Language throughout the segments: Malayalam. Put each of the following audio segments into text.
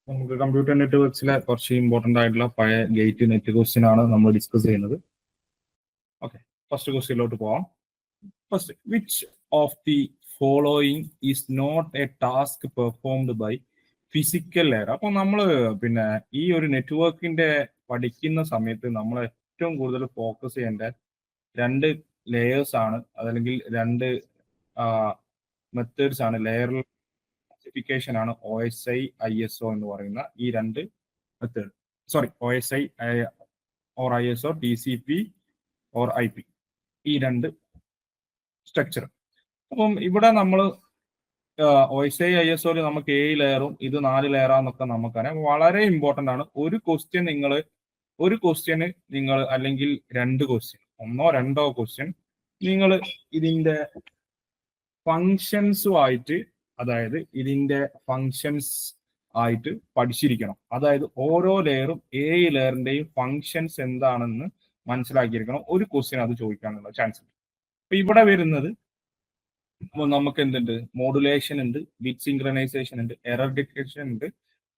നമുക്ക് കമ്പ്യൂട്ടർ നെറ്റ്വർക്സിലെ കുറച്ച് ഇമ്പോർട്ടൻ്റ് ആയിട്ടുള്ള പഴയ ഗേറ്റ് നെറ്റ് ക്വസ്റ്റ്യൻ ആണ് നമ്മൾ ഡിസ്കസ് ചെയ്യുന്നത്. ഓക്കെ, ഫസ്റ്റ് ക്വസ്റ്റ്യനിലോട്ട് പോവാം. First, which of the following is not a task performed by physical layer? അപ്പോൾ നമ്മൾ പിന്നെ ഈ ഒരു നെറ്റ്വർക്കിന്റെ പഠിക്കുന്ന സമയത്ത് നമ്മൾ ഏറ്റവും കൂടുതൽ ഫോക്കസ് ചെയ്യേണ്ട രണ്ട് ലെയേഴ്സ് ആണ്, അതല്ലെങ്കിൽ രണ്ട് മെത്തേഡ്സ് ആണ്. ലെയർ ക്ലാസിഫിക്കേഷൻ ആണ് OSI ISO എന്ന് പറയുന്ന ഈ രണ്ട് method. Sorry, OSI or ISO, TCP or IP, ഈ രണ്ട് സ്ട്രക്ചർ. അപ്പം ഇവിടെ നമ്മൾ OSI ISO നമുക്ക് 7 ലെയറും ഇത് 4 ലെയറാന്നൊക്കെ നമുക്കറിയാം. വളരെ ഇമ്പോർട്ടൻ്റ് ആണ്. ഒരു ക്വസ്റ്റ്യന് നിങ്ങൾ അല്ലെങ്കിൽ രണ്ട് ക്വസ്റ്റ്യൻ, ഒന്നോ രണ്ടോ ക്വസ്റ്റ്യൻ നിങ്ങൾ ഇതിന്റെ ഫങ്ഷൻസുമായിട്ട്, അതായത് ഇതിന്റെ ഫങ്ഷൻസ് ആയിട്ട് പഠിച്ചിരിക്കണം. അതായത് ഓരോ ലെയറും 7 ലെയറിന്റെയും ഫങ്ഷൻസ് എന്താണെന്ന് മനസ്സിലാക്കിയിരിക്കണം. ഒരു ക്വസ്റ്റ്യൻ അത് ചോദിക്കാനുള്ള ചാൻസ് ഉണ്ട്. അപ്പൊ ഇവിടെ വരുന്നത് നമുക്ക് എന്തുണ്ട്? മോഡുലേഷൻ ഉണ്ട്, ബിറ്റ് സിങ്ക്രണൈസേഷൻ ഉണ്ട്, എറർ ഡിറ്റക്ഷൻ ഉണ്ട്,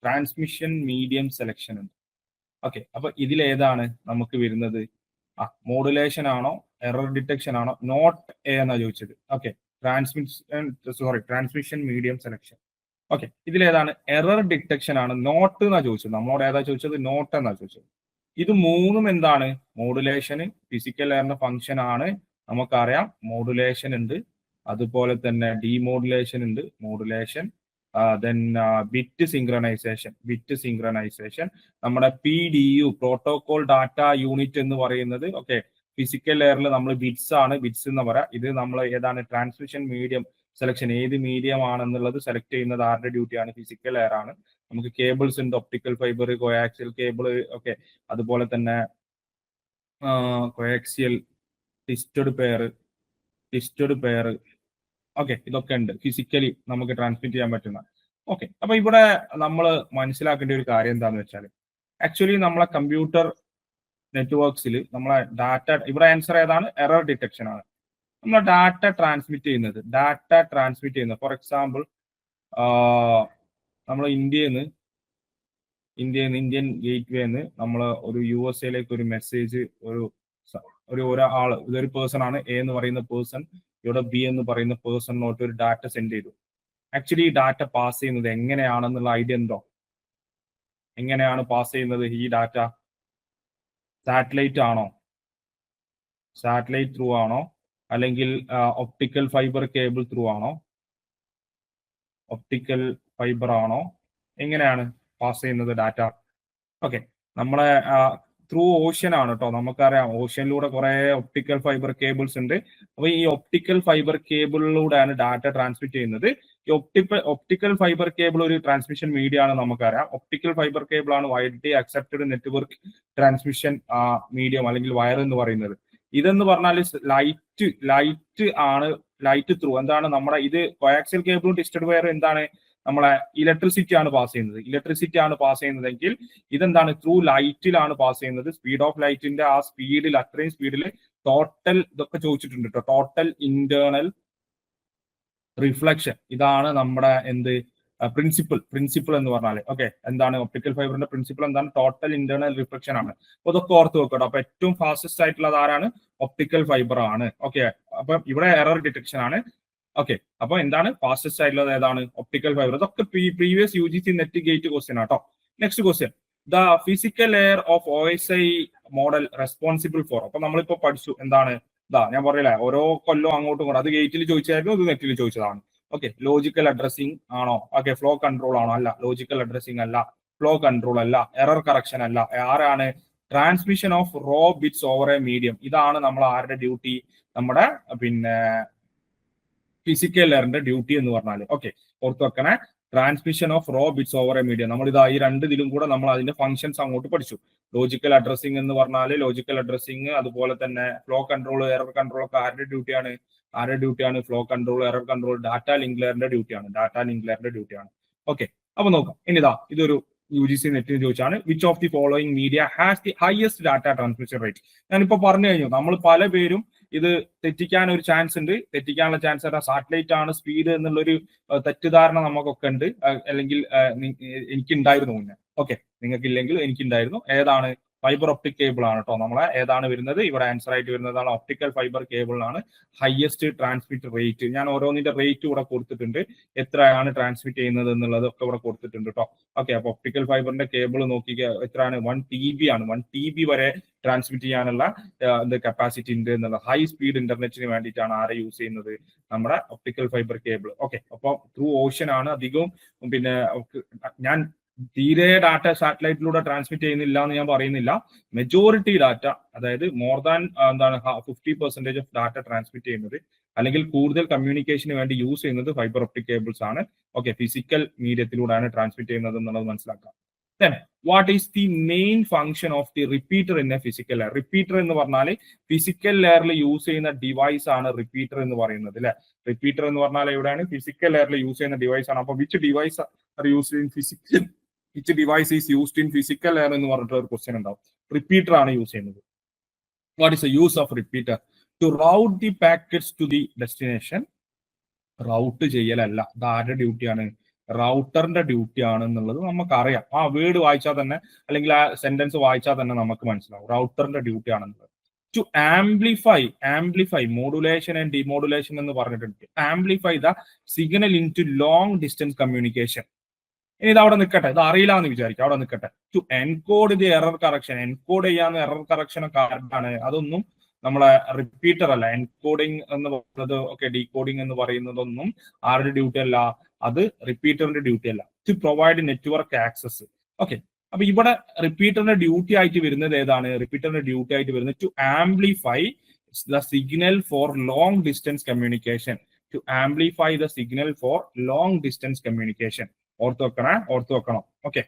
ട്രാൻസ്മിഷൻ മീഡിയം സെലക്ഷൻ ഉണ്ട്. ഓക്കെ, അപ്പൊ ഇതിലേതാണ് നമുക്ക് വരുന്നത്? മോഡുലേഷൻ ആണോ എറർ ഡിറ്റക്ഷൻ ആണോ? നോട്ട് എ എന്നാ ചോദിച്ചത്. Okay, transmission medium selection. Okay, ഇതിലേതാണ്? എറർ ഡിറ്റക്ഷൻ ആണ്. നോട്ട് എന്നാ ചോദിച്ചത്. നമ്മളോട് ഏതാ ചോദിച്ചത്? നോട്ട് എന്നാ ചോദിച്ചത്. ഇത് മൂന്നും എന്താണ്? മോഡുലേഷന് ഫിസിക്കൽ ലെയറിന്റെ ഫംഗ്ഷൻ ആണ്. നമുക്കറിയാം മോഡുലേഷൻ ഉണ്ട്, അതുപോലെ തന്നെ ഡിമോഡുലേഷൻ ഉണ്ട്, മോഡുലേഷൻ, ദെൻ ബിറ്റ് സിങ്ക്രണൈസേഷൻ, നമ്മുടെ PDU, പ്രോട്ടോകോൾ ഡാറ്റ യൂണിറ്റ് എന്ന് പറയുന്നത്. ഓക്കെ, ഫിസിക്കൽ ലെയറിൽ നമ്മൾ ബിറ്റ്സ് എന്ന് പറയാം. ഇത് നമ്മൾ ഏതാണ്? ട്രാൻസ്മിഷൻ മീഡിയം സെലക്ഷൻ, ഏത് മീഡിയം ആണെന്നുള്ളത് സെലക്ട് ചെയ്യുന്നത് ആരുടെ ഡ്യൂട്ടിയാണ്? ഫിസിക്കൽ ലെയർ ആണ്. നമുക്ക് കേബിൾസ് ഉണ്ട്, optical fibre, coaxial cable, okay, അതുപോലെ തന്നെ കോയാക്സിയൽ, ട്വിസ്റ്റഡ് പെയർ, ഓക്കെ, ഇതൊക്കെ ഉണ്ട് ഫിസിക്കലി നമുക്ക് ട്രാൻസ്മിറ്റ് ചെയ്യാൻ പറ്റുന്ന. ഓക്കെ, അപ്പൊ ഇവിടെ നമ്മൾ മനസ്സിലാക്കേണ്ട ഒരു കാര്യം എന്താണെന്ന് വെച്ചാൽ, ആക്ച്വലി നമ്മളെ കമ്പ്യൂട്ടർ നെറ്റ്വർക്സിൽ നമ്മളെ ഡാറ്റ, ഇവിടെ ആൻസർ ഏതാണ്? എറർ ഡിറ്റക്ഷൻ ആണ്. നമ്മൾ ഡാറ്റ ട്രാൻസ്മിറ്റ് ചെയ്യുന്നത് ഫോർ എക്സാമ്പിൾ നമ്മൾ ഇന്ത്യൻ ഗേറ്റ് വേന്ന് നമ്മൾ ഒരു USA ഒരു മെസ്സേജ്, ഒരാൾ, ഇതൊരു പേഴ്സൺ ആണ്, A എന്ന് പറയുന്ന പേഴ്സൺ, ഇവിടെ B എന്ന് പറയുന്ന പേഴ്സണിനോട്ട് ഒരു ഡാറ്റ സെൻഡ് ചെയ്തു. ആക്ച്വലി ഈ ഡാറ്റ പാസ് ചെയ്യുന്നത് എങ്ങനെയാണെന്നുള്ള ഐഡിയ ഉണ്ടോ? എങ്ങനെയാണ് പാസ് ചെയ്യുന്നത് ഈ ഡാറ്റ? സാറ്റലൈറ്റ് ത്രൂ ആണോ, അല്ലെങ്കിൽ ഒപ്റ്റിക്കൽ ഫൈബർ കേബിൾ ത്രൂ ആണോ? ഒപ്റ്റിക്കൽ ഫൈബർ ആണോ? എങ്ങനെയാണ് പാസ് ചെയ്യുന്നത് ഡാറ്റ? ഓക്കെ, നമ്മളെ ത്രൂ ഓഷ്യൻ ആണ് കേട്ടോ. നമുക്കറിയാം ഓഷ്യനിലൂടെ കുറെ ഒപ്റ്റിക്കൽ ഫൈബർ കേബിൾസ് ഉണ്ട്. അപ്പൊ ഈ ഒപ്റ്റിക്കൽ ഫൈബർ കേബിളിലൂടെയാണ് ഡാറ്റ ട്രാൻസ്മിറ്റ് ചെയ്യുന്നത്. ഈ ഒപ്റ്റിക്കൽ ഫൈബർ കേബിൾ ഒരു ട്രാൻസ്മിഷൻ മീഡിയ ആണ്. നമുക്കറിയാം ഒപ്റ്റിക്കൽ ഫൈബർ കേബിൾ ആണ് widely accepted network transmission medium, അല്ലെങ്കിൽ വയർ എന്ന് പറയുന്നത്. ഇതെന്ന് പറഞ്ഞാൽ ലൈറ്റ് ത്രൂ എന്താണ് നമ്മുടെ ഇത് കോയാക്സിയൽ കേബിളും ട്വിസ്റ്റഡ് വയർ എന്താണ്? നമ്മളെ ഇലക്ട്രിസിറ്റി ആണ് പാസ് ചെയ്യുന്നതെങ്കിൽ ഇതെന്താണ്? ത്രൂ ലൈറ്റിലാണ് പാസ് ചെയ്യുന്നത്. സ്പീഡ് ഓഫ് ലൈറ്റിന്റെ ആ സ്പീഡിൽ, അത്രയും സ്പീഡിൽ ടോട്ടൽ, ഇതൊക്കെ ചോദിച്ചിട്ടുണ്ട് കേട്ടോ, ടോട്ടൽ ഇന്റേണൽ റിഫ്ലക്ഷൻ. ഇതാണ് നമ്മുടെ എന്ത് പ്രിൻസിപ്പിൾ എന്ന് പറഞ്ഞാൽ. ഓക്കെ, എന്താണ് ഒപ്റ്റിക്കൽ ഫൈബറിന്റെ പ്രിൻസിപ്പിൾ? എന്താണ്? ടോട്ടൽ ഇന്റേണൽ റിഫ്ലക്ഷൻ ആണ്. അപ്പൊ ഇതൊക്കെ ഓർത്ത് വെക്കട്ടോ. അപ്പൊ ഏറ്റവും ഫാസ്റ്റസ്റ്റ് ആയിട്ടുള്ളത് ആരാണ്? ഒപ്റ്റിക്കൽ ഫൈബർ ആണ്. ഓക്കെ, അപ്പൊ ഇവിടെ എറർ ഡിറ്റക്ഷൻ ആണ്. ഓക്കെ, അപ്പൊ എന്താണ് ഫാസ്റ്റസ്റ്റ് ആയിട്ടുള്ളത്? ഏതാണ്? Optical fibre. ഇതൊക്കെ previous UGC net gate question ആട്ടോ. Next question, the physical layer of OSI model responsible for. അപ്പൊ നമ്മളിപ്പോ പഠിച്ചു എന്താണ്? ഞാൻ പറയില്ലേ, ഓരോ കൊല്ലം അങ്ങോട്ടും കൂടെ, അത് ഗേറ്റിൽ ചോദിച്ചായിരുന്നു, ഇത് നെറ്റിൽ ചോദിച്ചതാണ്. ഓക്കെ, ലോജിക്കൽ അഡ്രസ്സിംഗ് ആണോ? ഓക്കെ, ഫ്ലോ കൺട്രോൾ ആണോ? അല്ല. ലോജിക്കൽ അഡ്രസ്സിംഗ് അല്ല, ഫ്ലോ കൺട്രോൾ അല്ല, എറർ കറക്ഷൻ അല്ല. ആരാണ്? Transmission of raw bits over a medium. ഇതാണ് നമ്മൾ ആരുടെ ഡ്യൂട്ടി? നമ്മുടെ പിന്നെ ഫിസിക്കൽ ലെയറിന്റെ ഡ്യൂട്ടി എന്ന് പറഞ്ഞാൽ. ഓക്കെ, ഓർത്ത് വെക്കണേ, transmission of raw bits over a medium. നമ്മൾ ഈ രണ്ടിലും കൂടെ നമ്മൾ അതിന്റെ ഫംഗ്ഷൻസ് അങ്ങോട്ട് പഠിച്ചു. ലോജിക്കൽ അഡ്രസ്സിംഗ് എന്ന് പറഞ്ഞാൽ ലോജിക്കൽ അഡ്രസ്സിംഗ്, അതുപോലെ തന്നെ ഫ്ലോ കൺട്രോൾ, എറർ കൺട്രോൾ ഒക്കെ ആരുടെ ഡ്യൂട്ടിയാണ്? Flow control, error control data link ലെയറിന്റെ ഡ്യൂട്ടിയാണ്. ഓക്കെ, അപ്പൊ നോക്കാം. ഇതൊരു UGC നെറ്റിന് ചോദിച്ചാണ്. Which of the following media has the highest data transmission rate? ഞാനിപ്പോ പറഞ്ഞു കഴിഞ്ഞു, നമ്മൾ പല പേരും ഇത് തെറ്റിക്കാൻ ഒരു ചാൻസ് ഉണ്ട്. തെറ്റിക്കാനുള്ള ചാൻസ് സാറ്റലൈറ്റ് ആണ് സ്പീഡ് എന്നുള്ളൊരു തെറ്റിദ്ധാരണ നമുക്കൊക്കെ ഉണ്ട്. അല്ലെങ്കിൽ എനിക്കുണ്ടായിരുന്നു മുന്നേ. ഓക്കെ, നിങ്ങൾക്കില്ലെങ്കിൽ എനിക്കുണ്ടായിരുന്നു. ഏതാണ്? ഫൈബർ ഒപ്റ്റിക് കേബിൾ ആണ് കേട്ടോ. നമ്മളെ ഏതാണ് വരുന്നത്? ഇവിടെ ആൻസർ ആയിട്ട് വരുന്നതാണ് ഒപ്റ്റിക്കൽ ഫൈബർ കേബിളിനാണ് ഹയസ്റ്റ് ട്രാൻസ്മിറ്റ് റേറ്റ്. ഞാൻ ഓരോന്നിന്റെ റേറ്റ് ഇവിടെ കൊടുത്തിട്ടുണ്ട്, എത്രയാണ് ട്രാൻസ്മിറ്റ് ചെയ്യുന്നത് എന്നുള്ളതൊക്കെ ഇവിടെ കൊടുത്തിട്ടുണ്ട് കേട്ടോ. ഓക്കെ, അപ്പൊ ഒപ്റ്റിക്കൽ ഫൈബറിന്റെ കേബിൾ നോക്കിക്കുക, എത്രയാണ്? 1 TB ആണ്. 1 TB വരെ ട്രാൻസ്മിറ്റ് ചെയ്യാനുള്ള കപ്പാസിറ്റി ഉണ്ട് എന്നുള്ള ഹൈ സ്പീഡ് ഇന്റർനെറ്റിന് വേണ്ടിയിട്ടാണ് ആരെ യൂസ് ചെയ്യുന്നത്? നമ്മുടെ ഒപ്റ്റിക്കൽ ഫൈബർ കേബിൾ. ഓക്കെ, അപ്പോൾ ത്രൂ ഓഷ്യൻ ആണ് അധികവും. പിന്നെ ഞാൻ തീരെ ഡാറ്റ സാറ്റലൈറ്റിലൂടെ ട്രാൻസ്മിറ്റ് ചെയ്യുന്നില്ല എന്ന് ഞാൻ പറയുന്നില്ല. മെജോറിറ്റി ഡാറ്റ, അതായത് more than 50% of data transmit ചെയ്യുന്നത് അല്ലെങ്കിൽ കൂടുതൽ കമ്മ്യൂണിക്കേഷന് വേണ്ടി യൂസ് ചെയ്യുന്നത് ഫൈബർ ഒപ്റ്റിക് കേബിൾസ് ആണ്. ഓക്കെ, ഫിസിക്കൽ മീഡിയത്തിലൂടെയാണ് ട്രാൻസ്മിറ്റ് ചെയ്യുന്നത് എന്നുള്ളത് മനസ്സിലാക്കാം. Then, what is the main function of the repeater in a physical layer? Repeater എന്ന് പറഞ്ഞാൽ ഫിസിക്കൽ ലെയറിൽ യൂസ് ചെയ്യുന്ന ഡിവൈസ് ആണ് റിപ്പീറ്റർ എന്ന് പറയുന്നത് അല്ലെ. റിപ്പീറ്റർ എന്ന് പറഞ്ഞാൽ എവിടെയാണ്? ഫിസിക്കൽ ലെയറിൽ യൂസ് ചെയ്യുന്ന ഡിവൈസ് ആണ്. അപ്പൊ which device are used in physical, which device is used in physical layer എന്ന് പറഞ്ഞിട്ട് ഒരു ക്വസ്റ്റ്യൻ ഉണ്ടാവും. റിപ്പീറ്റർ ആണ് യൂസ് ചെയ്യുന്നത്. What is the use of repeater? To route the packets to the destination. Route ചെയ്യലല്ല, ഇത് ആരുടെ ഡ്യൂട്ടിയാണ്? റൗട്ടറിന്റെ ഡ്യൂട്ടി ആണ് എന്നുള്ളത് നമുക്കറിയാം. ആ വേർഡ് വായിച്ചാൽ തന്നെ, അല്ലെങ്കിൽ ആ സെന്റൻസ് വായിച്ചാൽ തന്നെ നമുക്ക് മനസ്സിലാവും റൗട്ടറിന്റെ ഡ്യൂട്ടി ആണെന്നുള്ളത്. To amplify modulation and demodulation എന്ന് പറഞ്ഞിട്ടുണ്ട്. Amplify the signal in to long distance communication. ഇനി ഇത് അവിടെ നിൽക്കട്ടെ, ഇത് അറിയില്ല എന്ന് വിചാരിക്കും, അവിടെ നിൽക്കട്ടെ. To encode the error correction. Encode ചെയ്യാവുന്ന എറർ കറക്ഷൻ ഒക്കെ ആർക്കാണ്? അതൊന്നും നമ്മളെ റിപ്പീറ്റർ അല്ല. എൻകോഡിങ് എന്ന് പറയുന്നത്, ഓക്കെ, ഡീകോഡിങ് എന്ന് പറയുന്നതൊന്നും ആരുടെ ഡ്യൂട്ടി അല്ല, അത് റിപ്പീറ്ററിന്റെ ഡ്യൂട്ടി അല്ല. To provide network access. Okay, അപ്പൊ ഇവിടെ റിപ്പീറ്ററിന്റെ ഡ്യൂട്ടി ആയിട്ട് വരുന്നത് ഏതാണ്? റിപ്പീറ്ററിന്റെ ഡ്യൂട്ടി ആയിട്ട് വരുന്നത് to amplify the signal for long distance communication. To amplify the signal for long distance communication. ഓർത്ത് വെക്കണം. Okay,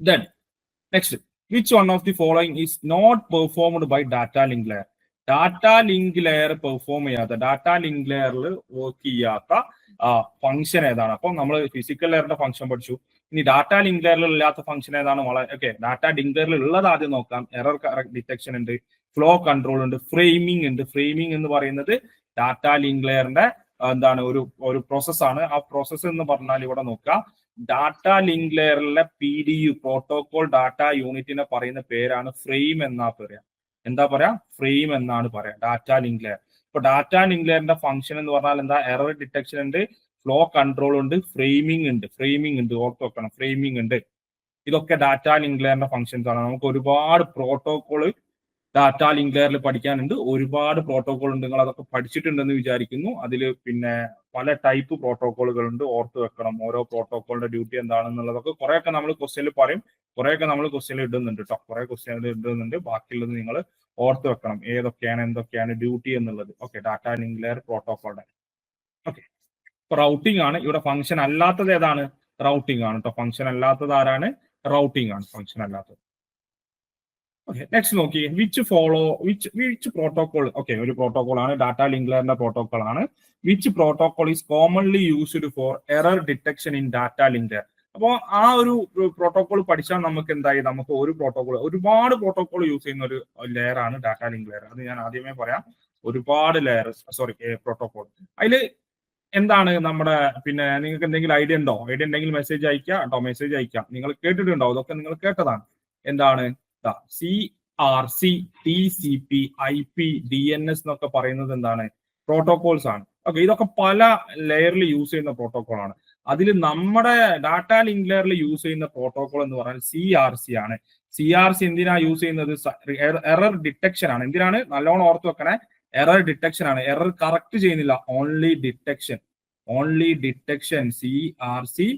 then next, which one of the following is not performed by data link layer? Data link layer perform ചെയ്യാത്ത, ഡാറ്റാ ലിങ്ക് ലെയറിൽ വർക്ക് ചെയ്യാത്ത ഫംഗ്ഷൻ ഏതാണ്? അപ്പോൾ നമ്മൾ ഫിസിക്കൽ ലെയറിന്റെ ഫംഗ്ഷൻ പഠിച്ചു. ഇനി ഡാറ്റാ ലിങ്ക് ലെയറിൽ ഇല്ലാത്ത ഫംഗ്ഷൻ ഏതാണ്? ഓക്കെ, ഡാറ്റാ ലിങ്ക് ലെയറിൽ ഉള്ളത് ആദ്യം നോക്കാം. എറർ ഡിറ്റക്ഷൻ ഉണ്ട്, ഫ്ലോ കൺട്രോൾ ഉണ്ട്, ഫ്രെയിമിംഗ് ഉണ്ട്. ഫ്രെയിമിംഗ് എന്ന് പറയുന്നത് ഡാറ്റാ ലിങ്ക് ലെയറിന്റെ എന്താണ്? ഒരു പ്രോസസ്സാണ്. ആ പ്രോസസ്സ് എന്ന് പറഞ്ഞാൽ ഇവിടെ നോക്കുക, ഡാറ്റ ലിങ്ക് ലെയറിലെ PDU, പ്രോട്ടോകോൾ ഡാറ്റ യൂണിറ്റിനെ പറയുന്ന പേരാണ് ഫ്രെയിം എന്നാ പറയാ. എന്താ പറയാ? ഫ്രെയിം എന്നാണ് പറയാ, ഡാറ്റ ലിങ്ക് ലെയർ. ഇപ്പൊ ഡാറ്റ ലിങ്ക് ലെയറിന്റെ ഫംഗ്ഷൻ എന്ന് പറഞ്ഞാൽ എന്താ? എറർ ഡിറ്റക്ഷൻ ഉണ്ട്, ഫ്ലോ കൺട്രോൾ ഉണ്ട്, ഫ്രെയിമിംഗ് ഉണ്ട്. ഓർത്ത് വെക്കണം, ഫ്രെയിമിംഗ് ഉണ്ട്. ഇതൊക്കെ ഡാറ്റ ലിങ്ക് ലെയറിന്റെ ഫംഗ്ഷൻസ് ആണ്. നമുക്ക് ഒരുപാട് പ്രോട്ടോകോള് ഡാറ്റ ലിങ്ക് ലെയറിൽ പഠിക്കാനുണ്ട്. ഒരുപാട് പ്രോട്ടോകോൾ ഉണ്ട്, നിങ്ങൾ അതൊക്കെ പഠിച്ചിട്ടുണ്ടെന്ന് വിചാരിക്കുന്നു. അതിൽ പിന്നെ പല ടൈപ്പ് പ്രോട്ടോകോളുകൾ ഉണ്ട്, ഓർത്ത് വെക്കണം. ഓരോ പ്രോട്ടോകോളിന്റെ ഡ്യൂട്ടി എന്താണെന്നുള്ളതൊക്കെ കുറെയൊക്കെ നമ്മൾ ക്വസ്റ്റ്യനിൽ പറയും, കുറെയൊക്കെ നമ്മൾ ക്വസ്റ്റ്യനിൽ ഇടുന്നുണ്ട് കേട്ടോ. കുറെ ക്വസ്റ്റ്യനിൽ ഇടുന്നുണ്ട്, ബാക്കിയുള്ളത് നിങ്ങൾ ഓർത്ത് വെക്കണം, എന്തൊക്കെയാണ് ഡ്യൂട്ടി എന്നുള്ളത്. ഓക്കെ, ഡാറ്റ ലിങ്ക് ലെയർ പ്രോട്ടോകോളുടെ. ഓക്കെ, ഇപ്പൊ റൗട്ടിംഗ് ആണ് ഇവിടെ. ഫംഗ്ഷൻ അല്ലാത്തത് ഏതാണ്? റൗട്ടിംഗ് ആണ് കേട്ടോ. ഫംഗ്ഷൻ അല്ലാത്തത് ആരാണ്? റൗട്ടിംഗ് ആണ് ഫംഗ്ഷൻ അല്ലാത്തത്. ഓക്കെ, നെക്സ്റ്റ് നോക്കി, വിച്ച് പ്രോട്ടോകോൾ. ഓക്കെ, ഒരു പ്രോട്ടോകോൾ ആണ്, ഡാറ്റ ലിങ്ക് ലെയറിന്റെ പ്രോട്ടോകോൾ ആണ്. Which protocol is commonly used for error detection in data link layer. അപ്പോൾ ആ ഒരു പ്രോട്ടോകോൾ പഠിച്ചാൽ നമുക്ക് എന്തായി? നമുക്ക് ഒരുപാട് പ്രോട്ടോകോൾ യൂസ് ചെയ്യുന്ന ഒരു ലെയർ ആണ് ഡാറ്റ ലിങ്ക് ലെയർ. അത് ഞാൻ ആദ്യമേ പറയാം. ഒരുപാട് പ്രോട്ടോകോൾ. അതിൽ എന്താണ് നമ്മുടെ, പിന്നെ നിങ്ങൾക്ക് എന്തെങ്കിലും ഐഡിയ ഉണ്ടെങ്കിൽ മെസ്സേജ് അയക്കാം കേട്ടോ. മെസ്സേജ് അയക്കാം. നിങ്ങൾ കേട്ടിട്ടുണ്ടോ? ഇതൊക്കെ നിങ്ങൾ കേട്ടതാണ്. എന്താണ്? CRC, TCP, IP, DNS എന്നൊക്കെ പറയുന്നത് എന്താണ്? പ്രോട്ടോകോൾസ് ആണ്. ഓക്കെ, ഇതൊക്കെ പല ലെയറിൽ യൂസ് ചെയ്യുന്ന പ്രോട്ടോകോൾ ആണ്. അതിൽ നമ്മുടെ ഡാറ്റ ലിങ്ക് ലെയറിൽ യൂസ് ചെയ്യുന്ന പ്രോട്ടോകോൾ എന്ന് പറഞ്ഞാൽ CRC ആണ്. CRC എന്തിനാ യൂസ് ചെയ്യുന്നത്? എറർ ഡിറ്റക്ഷൻ ആണ്. എന്തിനാണ്? നല്ലോണം ഓർത്ത് വെക്കണേ, എറർ ഡിറ്റക്ഷൻ ആണ്. എറർ കറക്റ്റ് ചെയ്യുന്നില്ല, only detection. CRC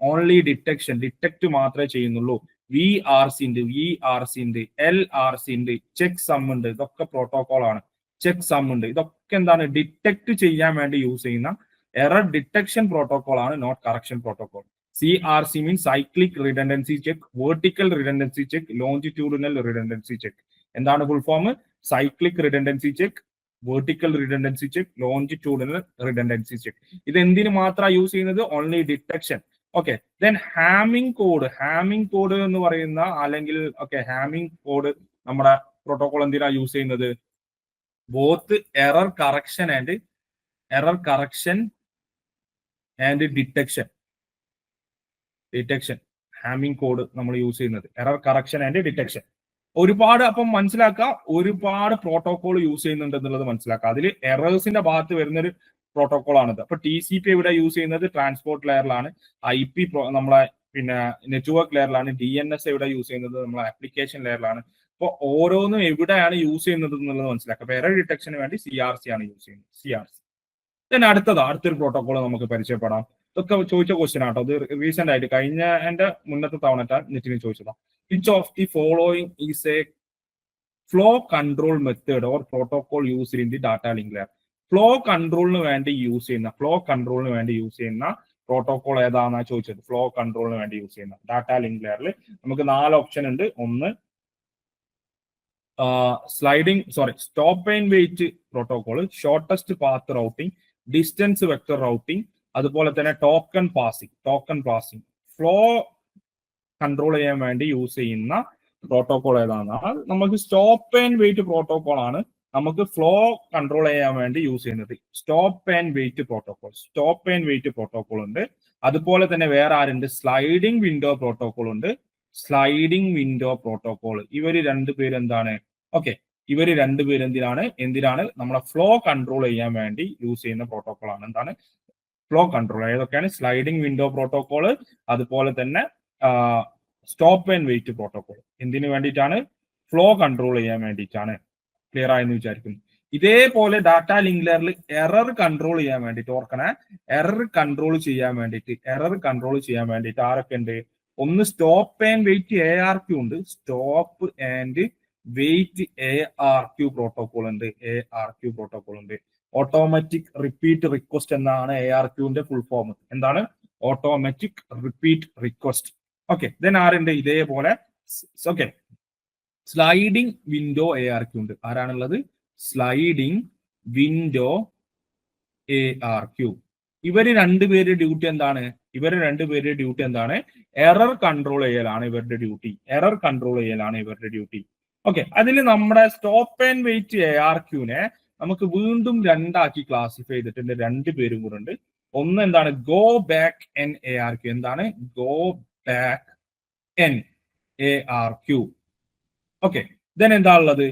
only detection, detect മാത്രമേ ചെയ്യുന്നുള്ളൂ. VRC ഉണ്ട്, LRC ഉണ്ട്, ചെക്ക് സം ഉണ്ട്. ഇതൊക്കെ പ്രോട്ടോകോൾ ആണ്. ചെക്ക് സം ഉണ്ട്. ഇതൊക്കെ എന്താണ്? ഡിറ്റക്ട് ചെയ്യാൻ വേണ്ടി യൂസ് ചെയ്യുന്ന എറർ ഡിറ്റക്ഷൻ പ്രോട്ടോകോൾ ആണ്, not correction protocol. CRC means cyclic redundancy check, vertical redundancy check, longitudinal redundancy check. എന്താണ് full form? Cyclic redundancy check, vertical redundancy check, longitudinal redundancy check. ഇത് എന്തിനു മാത്രമാണ് യൂസ് ചെയ്യുന്നത്? Only detection. Okay, then Hamming code എന്ന് പറയുന്ന, അല്ലെങ്കിൽ ഹാമിംഗ് കോഡ് നമ്മുടെ പ്രോട്ടോകോൾ എന്തിനാ യൂസ് ചെയ്യുന്നത്? Both error correction and detection Hamming code നമ്മൾ യൂസ് ചെയ്യുന്നത് എറർ കറക്ഷൻ ആൻഡ് ഡിറ്റക്ഷൻ. ഒരുപാട് അപ്പം മനസ്സിലാക്കുക, ഒരുപാട് പ്രോട്ടോകോൾ യൂസ് ചെയ്യുന്നുണ്ട് എന്നുള്ളത് മനസ്സിലാക്കുക. അതിൽ എറേഴ്സിന്റെ ഭാഗത്ത് വരുന്നൊരു പ്രോട്ടോകോൾ ആണിത്. അപ്പൊ TCP ഇവിടെ യൂസ് ചെയ്യുന്നത് ട്രാൻസ്പോർട്ട് ലെയറിലാണ്, IP നമ്മളെ പിന്നെ നെറ്റ്വർക്ക് ലെയറിലാണ്, DNS ഇവിടെ യൂസ് ചെയ്യുന്നത് നമ്മളെ ആപ്ലിക്കേഷൻ ലെയറിലാണ്. അപ്പോൾ ഓരോന്നും എവിടെയാണ് യൂസ് ചെയ്യുന്നത് എന്നുള്ളത് മനസ്സിലാക്കുക. അപ്പൊ എറർ ഡിറ്റക്ഷന് വേണ്ടി CRC ആണ് യൂസ് ചെയ്യുന്നത്, CRC. then അടുത്തൊരു പ്രോട്ടോകോൾ നമുക്ക് പരിചയപ്പെടാം. ഇതൊക്കെ ചോദിച്ച ക്വസ്റ്റ്യൻ ആട്ടോ, ഇത് റീസെന്റ് ആയിട്ട് കഴിഞ്ഞ എന്റെ മുന്നത്തെ തവണ നെറ്റിന് ചോദിച്ചതാ. Which of the following is a flow control method or protocol used in the data link layer? Flow കൺട്രോളിന് വേണ്ടി യൂസ് ചെയ്യുന്ന പ്രോട്ടോകോൾ ഏതാണെന്നാണ് ചോദിച്ചത്. ഫ്ലോ കൺട്രോളിന് വേണ്ടി യൂസ് ചെയ്യുന്ന ഡാറ്റ ലിങ്ക് ലെയറിൽ നമുക്ക് 4 ഓപ്ഷൻ ഉണ്ട്. ഒന്ന് stop and wait protocol, shortest path routing, distance vector routing, അതുപോലെ തന്നെ ടോക്കൺ പാസിംഗ്. ഫ്ലോ കൺട്രോൾ ചെയ്യാൻ വേണ്ടി യൂസ് ചെയ്യുന്ന പ്രോട്ടോകോൾ ഏതാണെന്നാണ് നമുക്ക് സ്റ്റോപ്പ് ആൻഡ് വെയിറ്റ് പ്രോട്ടോകോൾ ആണ് നമുക്ക് ഫ്ലോ കൺട്രോൾ ചെയ്യാൻ വേണ്ടി യൂസ് ചെയ്യുന്നത്. സ്റ്റോപ്പ് ആൻഡ് വെയിറ്റ് പ്രോട്ടോകോൾ ഉണ്ട്. അതുപോലെ തന്നെ വേറെ ആരുണ്ട്? Sliding window protocol. ഇവര് രണ്ടുപേരും എന്താണ്? ഇവര് രണ്ടുപേരും എന്തിനാണ് നമ്മളെ ഫ്ലോ കൺട്രോൾ ചെയ്യാൻ വേണ്ടി യൂസ് ചെയ്യുന്ന പ്രോട്ടോകോൾ ആണ്. എന്താണ് ഫ്ലോ കൺട്രോൾ? ഏതൊക്കെയാണ്? സ്ലൈഡിംഗ് വിൻഡോ പ്രോട്ടോകോൾ, അതുപോലെ തന്നെ സ്റ്റോപ്പ് ആൻഡ് വെയിറ്റ് പ്രോട്ടോകോൾ. എന്തിനു വേണ്ടിയിട്ടാണ്? ഫ്ലോ കൺട്രോൾ ചെയ്യാൻ വേണ്ടിയിട്ടാണ്. ക്ലിയർ ആയെന്ന് വിചാരിക്കുന്നു. ഇതേപോലെ ഡാറ്റ ലിങ്ക് ലെയറിൽ എറർ കൺട്രോൾ ചെയ്യാൻ വേണ്ടിയിട്ട് ഓർക്കണേ, എറർ കൺട്രോൾ ചെയ്യാൻ വേണ്ടിയിട്ട് ആരൊക്കെ ഉണ്ട്? ഒന്ന് സ്റ്റോപ്പ് ആൻഡ് വെയിറ്റ് ARQ ഉണ്ട്, stop and wait ARQ protocol ഉണ്ട്. ഓട്ടോമാറ്റിക് റിപ്പീറ്റ് റിക്വസ്റ്റ് എന്നാണ് ARQന്റെ ഫുൾ ഫോം. എന്താണ്? Automatic repeat request. ദെൻ ആരുണ്ട്? ഇതേപോലെ സ്ലൈഡിംഗ് വിൻഡോ ARQ ഉണ്ട്. ആരാണുള്ളത്? Sliding window ARQ. ഇവര് രണ്ടുപേരുടെ ഡ്യൂട്ടി എന്താണ്? എറർ കൺട്രോൾ ചെയ്യലാണ് ഇവരുടെ ഡ്യൂട്ടി. അതിൽ നമ്മുടെ സ്റ്റോപ്പ് ആൻഡ് വെയിറ്റ് ARQനെ നമുക്ക് വീണ്ടും രണ്ടാക്കി ക്ലാസിഫൈ ചെയ്തിട്ടുണ്ട്. രണ്ടുപേരും കൂടെ ഉണ്ട്. ഒന്ന് എന്താണ്? Go back N ARQ. എന്താണ്? Go back N ARQ. Then എന്താ ഉള്ളത്?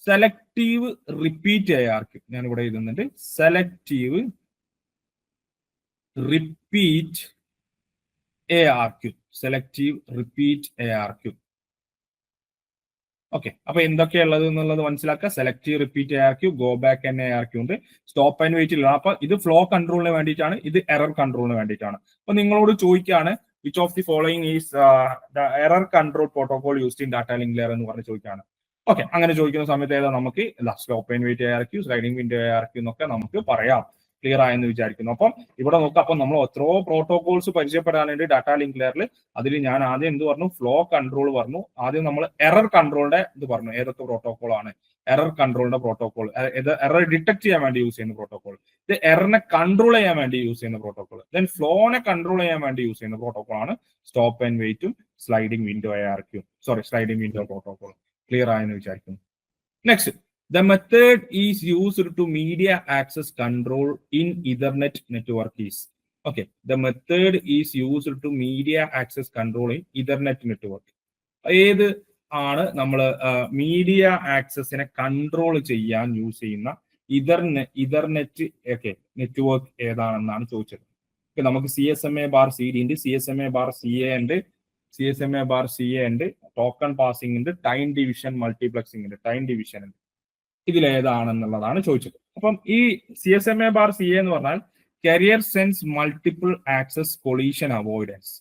Selective repeat ARQ. ഞാൻ ഇവിടെ എഴുതുന്നുണ്ട്, സെലക്റ്റീവ് റിപ്പീറ്റ് ARQ. അപ്പൊ എന്തൊക്കെയുള്ളത് എന്നുള്ളത് മനസ്സിലാക്കുക. Selective repeat ARQ, go back N ARQ ഉണ്ട്. സ്റ്റോപ്പ് ആൻഡ് വെയിറ്റ് ഇല്ല. അപ്പൊ ഇത് ഫ്ലോ കൺട്രോളിന് വേണ്ടിയിട്ടാണ്, ഇത് എറർ കൺട്രോളിന് വേണ്ടിയിട്ടാണ്. അപ്പൊ നിങ്ങളോട് ചോദിക്കുകയാണ്, which of the following is the error control protocol used in data link layer എന്ന് പറഞ്ഞ് ചോദിക്കുകയാണ്. അങ്ങനെ ചോദിക്കുന്ന സമയത്ത് ഏതാ? നമുക്ക് stop and wait ARQ, sliding window ARQ എന്നൊക്കെ നമുക്ക് പറയാം. ക്ലിയർ ആയെന്ന് വിചാരിക്കുന്നു. അപ്പം ഇവിടെ നോക്കാം. അപ്പം നമ്മൾ എത്രയോ പ്രോട്ടോകോൾസ് പരിചയപ്പെടാനുണ്ട് ഡാറ്റ ലിങ്ക് ലെയറിൽ. അതിൽ ഞാൻ ആദ്യം എന്ത് പറഞ്ഞു? ഫ്ലോ കൺട്രോൾ പറഞ്ഞു. ആദ്യം നമ്മൾ എറർ കൺട്രോളിന്റെ ഇത് പറഞ്ഞു. ഏതൊക്കെ പ്രോട്ടോകോൾ ആണ് എറർ കൺട്രോളിന്റെ പ്രോട്ടോകോൾ? എറർ ഡിറ്റക്ട് ചെയ്യാൻ വേണ്ടി യൂസ് ചെയ്യുന്ന പ്രോട്ടോകോൾ. ഇത് എററിനെ കൺട്രോൾ ചെയ്യാൻ വേണ്ടി യൂസ് ചെയ്യുന്ന പ്രോട്ടോകോൾ. ദെൻ ഫ്ലോനെ കൺട്രോൾ ചെയ്യാൻ വേണ്ടി യൂസ് ചെയ്യുന്ന പ്രോട്ടോകോൾ ആണ് സ്റ്റോപ്പ് ആൻഡ് വെയിറ്റും സ്ലൈഡിംഗ് വിൻഡോ പ്രോട്ടോകോൾ. ക്ലിയർ ആയെന്ന് വിചാരിക്കുന്നു. Next, the method is used to media access control in Ethernet network is. The method is used to media access control in Ethernet network. ഏത് ആണ് നമ്മൾ മീഡിയ ആക്സസിനെ കൺട്രോൾ ചെയ്യാൻ യൂസ് ചെയ്യുന്ന ഇതർനെറ്റ് നെറ്റ്വർക്ക് ഏതാണെന്നാണ് ചോദിച്ചത്. നമുക്ക് CSMA/CD ഉണ്ട്, CSMA/CA ഉണ്ട്, ടോക്കൺ പാസിംഗ് ഉണ്ട്, ടൈം ഡിവിഷൻ മൾട്ടിപ്ലക്സിംഗ് ഉണ്ട്. ഇതിലേതാണെന്നുള്ളതാണ് ചോദിച്ചത്. അപ്പം ഈ CSMA/CA എന്ന് പറഞ്ഞാൽ career sense multiple access collision avoidance,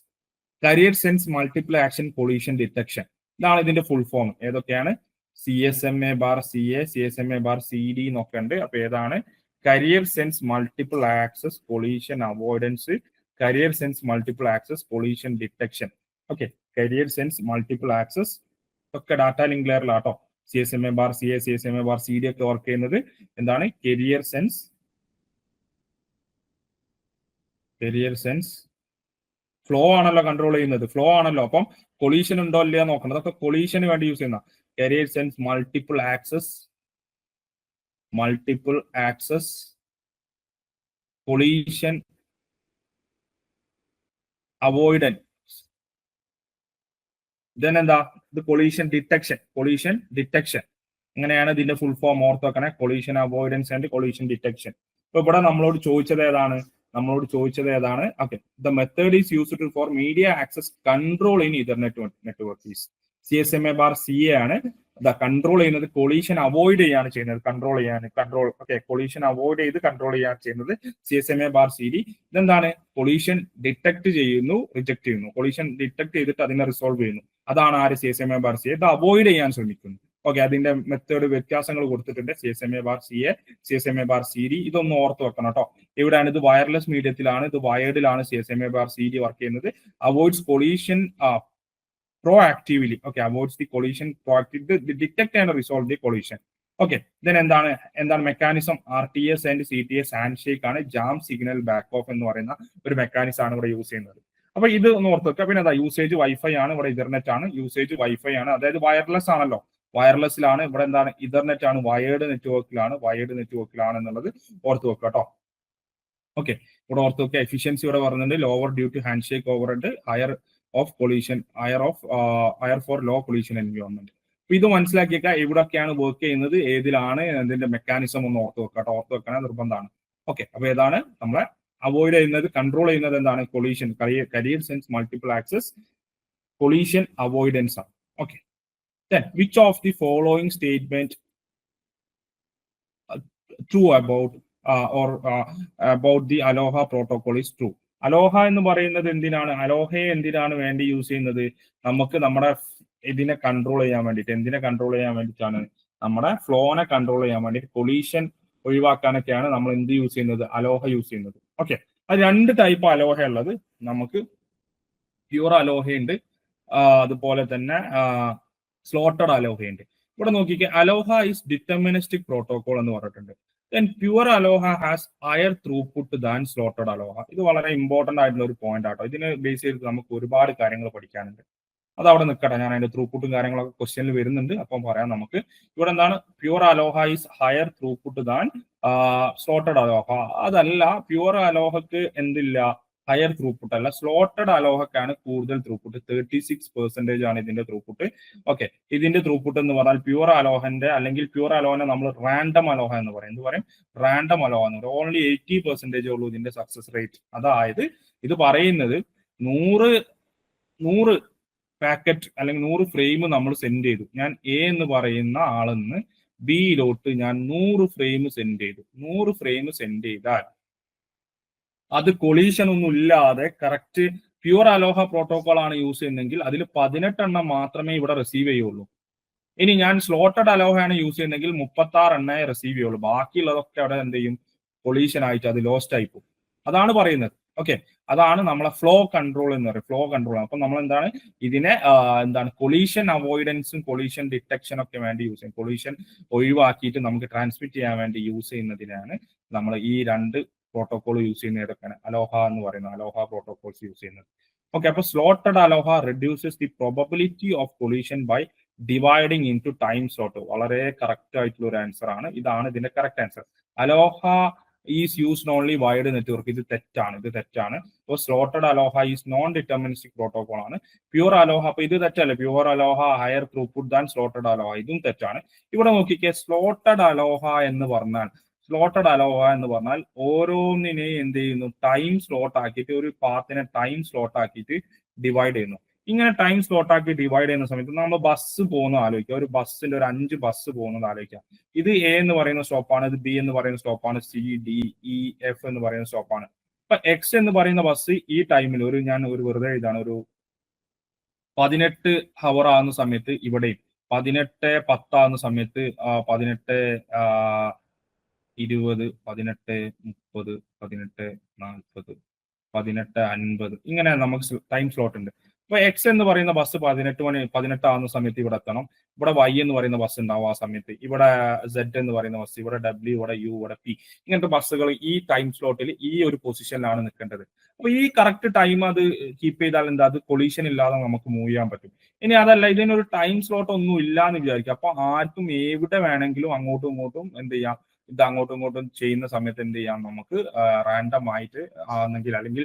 career sense multiple action collision detection. ഇതാണ് ഇതിന്റെ ഫുൾ ഫോം. ഏതൊക്കെയാണ്? CSMA/CA, CSMA/CD എന്നൊക്കെ ഉണ്ട്. അപ്പൊ ഏതാണ്? Career sense multiple access collision avoidance, career sense multiple access collision detection. Career sense multiple access ഒക്കെ ഡാറ്റ ലിങ്ക് ലെയറിലാട്ടോ. CSMA/CA, CSMA/CD ഒക്കെ വർക്ക് ചെയ്യുന്നത് എന്താണ്? കരിയർ സെൻസ് ഫ്ലോ ആണല്ലോ കൺട്രോൾ ചെയ്യുന്നത്. ഫ്ലോ ആണല്ലോ. അപ്പം കൊളീഷൻ ഉണ്ടോ ഇല്ലയോ നോക്കണം. അതൊക്കെ കൊളീഷന് വേണ്ടി യൂസ് ചെയ്യുന്ന career sense multiple access multiple access collision avoidance. Then എന്താ, ഇത് കൊളീഷൻ ഡിറ്റക്ഷൻ. അങ്ങനെയാണ് ഇതിന്റെ ഫുൾ ഫോം ഓർത്ത് വെക്കണേ, collision avoidance and collision detection. ഇപ്പൊ ഇവിടെ നമ്മളോട് ചോദിച്ചത് ഏതാണ്? Okay, the method is used for media access control in Ethernet network is CSMA/CA ആണ്. കൺട്രോൾ ചെയ്യുന്നത് കൊളീഷൻ അവോയ്ഡ് ചെയ്യാണ് ചെയ്യുന്നത്, കൊളീഷൻ അവോയ്ഡ് ചെയ്ത് കൺട്രോൾ ചെയ്യാണ് ചെയ്യുന്നത് CSMA/CD. ഇതെന്താണ്, കൊളീഷൻ ഡിറ്റക്ട് ചെയ്യുന്നു, റിജക്ട് ചെയ്യുന്നു. കൊളീഷൻ ഡിറ്റക്ട് ചെയ്തിട്ട് അതിനെ റിസോൾവ് ചെയ്യുന്നു. അതാണ് ആര്, CSMA/CA. ഇത് അവോയ്ഡ് ചെയ്യാൻ ശ്രമിക്കുന്നു. ഓക്കെ, അതിന്റെ മെത്തേഡ് വ്യത്യാസങ്ങൾ കൊടുത്തിട്ടുണ്ട്. CSMA/CA, CSMA/CD. ഇതൊന്ന് ഓർത്ത് വെക്കണം കേട്ടോ. എവിടെയാണ് ഇത്? വയർലെസ് മീഡിയത്തിലാണ്, ഇത് വയേർഡിലാണ് CSMA/CD വർക്ക് ചെയ്യുന്നത്. Avoids collision proactively. Okay, avoids the collision proactively, detect and resolve the collision. Okay, then എന്താണ് mechanism? RTS and CTS hand ആണ്. ജാം സിഗ്നൽ ബാക്ക് ഓഫ് എന്ന് പറയുന്ന ഒരു മെക്കാനിസം ആണ് ഇവിടെ യൂസ് ചെയ്യുന്നത്. അപ്പൊ ഇത് ഒന്ന് ഓർത്ത് വെക്കുക. പിന്നെ എന്താ, യൂസേജ് വൈഫൈ ആണ്, ഇവിടെ ഇഥർനെറ്റ് ആണ്. യൂസേജ് വൈഫൈ ആണ്, അതായത് വയർലെസ് ആണല്ലോ, വയർലെസ്സിലാണ്. ഇവിടെ എന്താണ്, ഇഥർനെറ്റ് ആണ്, വയേർഡ് നെറ്റ്വർക്കിലാണ് എന്നുള്ളത് ഓർത്ത് വെക്കുക കേട്ടോ. ഓക്കെ, ഇവിടെ ഓർത്ത് വെക്കുക. എഫിഷ്യൻസി ഇവിടെ പറഞ്ഞിട്ടുണ്ട്, lower due to handshake overhead, higher for low collision environment. അപ്പൊ ഇത് മനസ്സിലാക്കിയേക്കാം, എവിടെയൊക്കെയാണ് വർക്ക് ചെയ്യുന്നത്, ഏതിലാണ് അതിന്റെ മെക്കാനിസം ഒന്ന് ഓർത്ത് വെക്കാൻ നിർബന്ധമാണ്. ഓക്കെ, അപ്പൊ ഏതാണ് നമ്മളെ അവോയ്ഡ് ചെയ്യുന്നത്, കൺട്രോൾ ചെയ്യുന്നത് എന്താണ്? Collision, carrier sense multiple access collision avoidance ആണ്. Okay, then which of the following statement true about the Aloha protocol is true? അലോഹ എന്ന് പറയുന്നത് അലോഹയെ എന്തിനാണ് വേണ്ടി യൂസ് ചെയ്യുന്നത്? നമുക്ക് നമ്മുടെ ഇതിനെ കൺട്രോൾ ചെയ്യാൻ വേണ്ടിയിട്ട്. എന്തിനെ കൺട്രോൾ ചെയ്യാൻ വേണ്ടിയിട്ടാണ്? നമ്മുടെ ഫ്ലോനെ കൺട്രോൾ ചെയ്യാൻ വേണ്ടിയിട്ട്, കൊളീഷൻ ഒഴിവാക്കാനൊക്കെയാണ് നമ്മൾ എന്ത് യൂസ് ചെയ്യുന്നത്? അലോഹ യൂസ് ചെയ്യുന്നത്. ഓക്കെ, അത് രണ്ട് ടൈപ്പ് അലോഹ ഉള്ളത്. നമുക്ക് പ്യൂർ അലോഹയുണ്ട്, അതുപോലെ തന്നെ സ്ലോട്ടഡ് അലോഹയുണ്ട്. ഇവിടെ നോക്കിക്കേ, അലോഹ ഈസ് ഡിറ്റർമിനിസ്റ്റിക് പ്രോട്ടോകോൾ എന്ന് പറഞ്ഞിട്ടുണ്ട്. Then pure Aloha has higher throughput than slaughtered Aloha. ഇത് വളരെ ഇമ്പോർട്ടന്റ് ആയിട്ടുള്ള ഒരു പോയിന്റ് ആട്ടോ. ഇതിനെ ബേസ് ചെയ്ത് നമുക്ക് ഒരുപാട് കാര്യങ്ങൾ പഠിക്കാനുണ്ട്. അത് അവിടെ നിൽക്കട്ടെ, ഞാൻ അതിന്റെ ത്രൂപുട്ടും കാര്യങ്ങളൊക്കെ ക്വസ്റ്റ്യനിൽ വരുന്നുണ്ട്, അപ്പം പറയാം. നമുക്ക് ഇവിടെ എന്താണ്, pure ALOHA is higher throughput than slotted ALOHA. അതല്ല, പ്യൂർ അലോഹക്ക് എന്തില്ല, ഹയർ ത്രൂപുട്ട് അല്ല, സ്ലോട്ടഡ് അലോഹക്കാണ് കൂടുതൽ ത്രൂപുട്ട്. 36% ആണ് ഇതിന്റെ ത്രൂപുട്ട്. ഓക്കെ, ഇതിന്റെ ത്രൂപുട്ട് എന്ന് പറഞ്ഞാൽ പ്യൂർ അലോഹന്റെ, അല്ലെങ്കിൽ പ്യൂർ അലോഹനെ നമ്മൾ റാൻഡം അലോഹ എന്ന് പറയും. എന്ത് പറയും? റാൻഡം അലോഹ എന്ന് പറയും. ഓൺലി 80% ഉള്ളൂ ഇതിന്റെ സക്സസ് റേറ്റ്. അതായത് ഇത് പറയുന്നത് 100 പാക്കറ്റ് അല്ലെങ്കിൽ 100 ഫ്രെയിം നമ്മൾ സെൻഡ് ചെയ്തു. ഞാൻ എ എന്ന് പറയുന്ന ആളെന്ന് ബിയിലോട്ട് ഞാൻ 100 ഫ്രെയിം സെൻഡ് ചെയ്തു. 100 ഫ്രെയിം സെൻഡ് ചെയ്താൽ അത് കൊളീഷൻ ഒന്നും ഇല്ലാതെ കറക്റ്റ് പ്യൂർ അലോഹ പ്രോട്ടോകോൾ ആണ് യൂസ് ചെയ്യുന്നതെങ്കിൽ അതിൽ 18 എണ്ണം മാത്രമേ ഇവിടെ റിസീവ് ചെയ്യുള്ളൂ. ഇനി ഞാൻ സ്ലോട്ടഡ് അലോഹയാണ് യൂസ് ചെയ്യുന്നതെങ്കിൽ 36 എണ്ണേ റിസീവ് ചെയ്യുള്ളൂ. ബാക്കിയുള്ളതൊക്കെ അവിടെ എന്ത് ചെയ്യും? കൊളീഷൻ ആയിട്ട് അത് ലോസ്റ്റ് ആയി പോകും. അതാണ് പറയുന്നത്. ഓക്കെ, അതാണ് നമ്മളെ ഫ്ലോ കൺട്രോൾ എന്ന് പറയുന്നത്. Flow control. അപ്പൊ നമ്മൾ ഇതിനെ കൊളീഷൻ അവോയ്ഡൻസും കൊളീഷൻ ഡിറ്റക്ഷൻ ഒക്കെ വേണ്ടി യൂസ് ചെയ്യും. കൊളീഷൻ ഒഴിവാക്കിയിട്ട് നമുക്ക് ട്രാൻസ്മിറ്റ് ചെയ്യാൻ വേണ്ടി യൂസ് ചെയ്യുന്നതിനാണ് നമ്മൾ ഈ രണ്ട് പ്രോട്ടോകോൾ യൂസ് ചെയ്യുന്ന ഏതൊക്കെയാണ്? അലോഹ എന്ന് പറയുന്ന അലോഹ പ്രോട്ടോകോൾസ് യൂസ് ചെയ്യുന്നത്. ഓക്കെ, അപ്പൊ slotted ALOHA reduces the probability of collision by dividing in to time slot. വളരെ കറക്റ്റ് ആയിട്ടുള്ള ഒരു ആൻസർ ആണ്. ഇതാണ് ഇതിന്റെ correct answer. ALOHA is used only wide network. ഇത് തെറ്റാണ്. അപ്പോൾ slotted ALOHA is non deterministic protocol ആണ്. പ്യൂർ അലോഹ, അപ്പൊ ഇത് തെറ്റല്ലേ? Pure ALOHA higher throughput than slotted ALOHA, ഇതും തെറ്റാണ്. ഇവിടെ നോക്കിക്കേ, സ്ലോട്ടഡ് അലോഹ എന്ന് പറഞ്ഞാൽ ഓരോന്നിനെയും എന്ത് ചെയ്യുന്നു? ടൈം സ്ലോട്ട് ആക്കിയിട്ട്, ഒരു പാത്തിനെ ടൈം സ്ലോട്ട് ആക്കിയിട്ട് ഡിവൈഡ് ചെയ്യുന്നു. ഇങ്ങനെ ടൈം സ്ലോട്ട് ആക്കി ഡിവൈഡ് ചെയ്യുന്ന സമയത്ത് നമ്മൾ ബസ് പോകുന്ന ആലോചിക്കുക. ഒരു ബസ്സിന്റെ ഒരു 5 ബസ് പോകുന്നത് ആലോചിക്കാം. ഇത് എ എന്ന് പറയുന്ന സ്റ്റോപ്പാണ്, ഇത് ബി എന്ന് പറയുന്ന സ്റ്റോപ്പാണ്, സി ഡി ഇ എഫ് എന്ന് പറയുന്ന സ്റ്റോപ്പാണ്. അപ്പൊ എക്സ് എന്ന് പറയുന്ന ബസ് ഈ ടൈമിൽ ഞാൻ ഒരു വെറുതെ ഇതാണ്, ഒരു 18 ഹവർ ആകുന്ന സമയത്ത് ഇവിടെയും, 18:10 ആകുന്ന സമയത്ത് 18:20, 18:30, 18:40, 18:50 ഇങ്ങനെ നമുക്ക് ടൈം സ്ലോട്ട് ഉണ്ട്. അപ്പൊ എക്സ് എന്ന് പറയുന്ന ബസ് 18 ആകുന്ന സമയത്ത് ഇവിടെ എത്തണം. ഇവിടെ വൈ എന്ന് പറയുന്ന ബസ് ഉണ്ടാവും ആ സമയത്ത്. ഇവിടെ സെഡ് എന്ന് പറയുന്ന ബസ്, ഇവിടെ ഡബ്ല്യു, ഇവിടെ യു, ഇവിടെ പി, ഇങ്ങനത്തെ ബസ്സുകൾ ഈ ടൈം സ്ലോട്ടിൽ ഈ ഒരു പൊസിഷനിലാണ് നിൽക്കേണ്ടത്. അപ്പൊ ഈ കറക്റ്റ് ടൈം അത് കീപ്പ് ചെയ്താൽ അത് കൊളീഷൻ ഇല്ലാതെ നമുക്ക് മൂവ് ചെയ്യാൻ പറ്റും. ഇനി അതല്ല, ഇതിനൊരു ടൈം സ്ലോട്ട് ഒന്നും ഇല്ല എന്ന് വിചാരിക്കുക. അപ്പൊ ആർക്കും എവിടെ വേണമെങ്കിലും അങ്ങോട്ടും ഇങ്ങോട്ടും എന്ത് ചെയ്യാം? ഇത് അങ്ങോട്ടും ഇങ്ങോട്ടും ചെയ്യുന്ന സമയത്ത് എന്ത് ചെയ്യാം, നമുക്ക് റാൻഡം ആയിട്ട് ആണെങ്കിൽ അല്ലെങ്കിൽ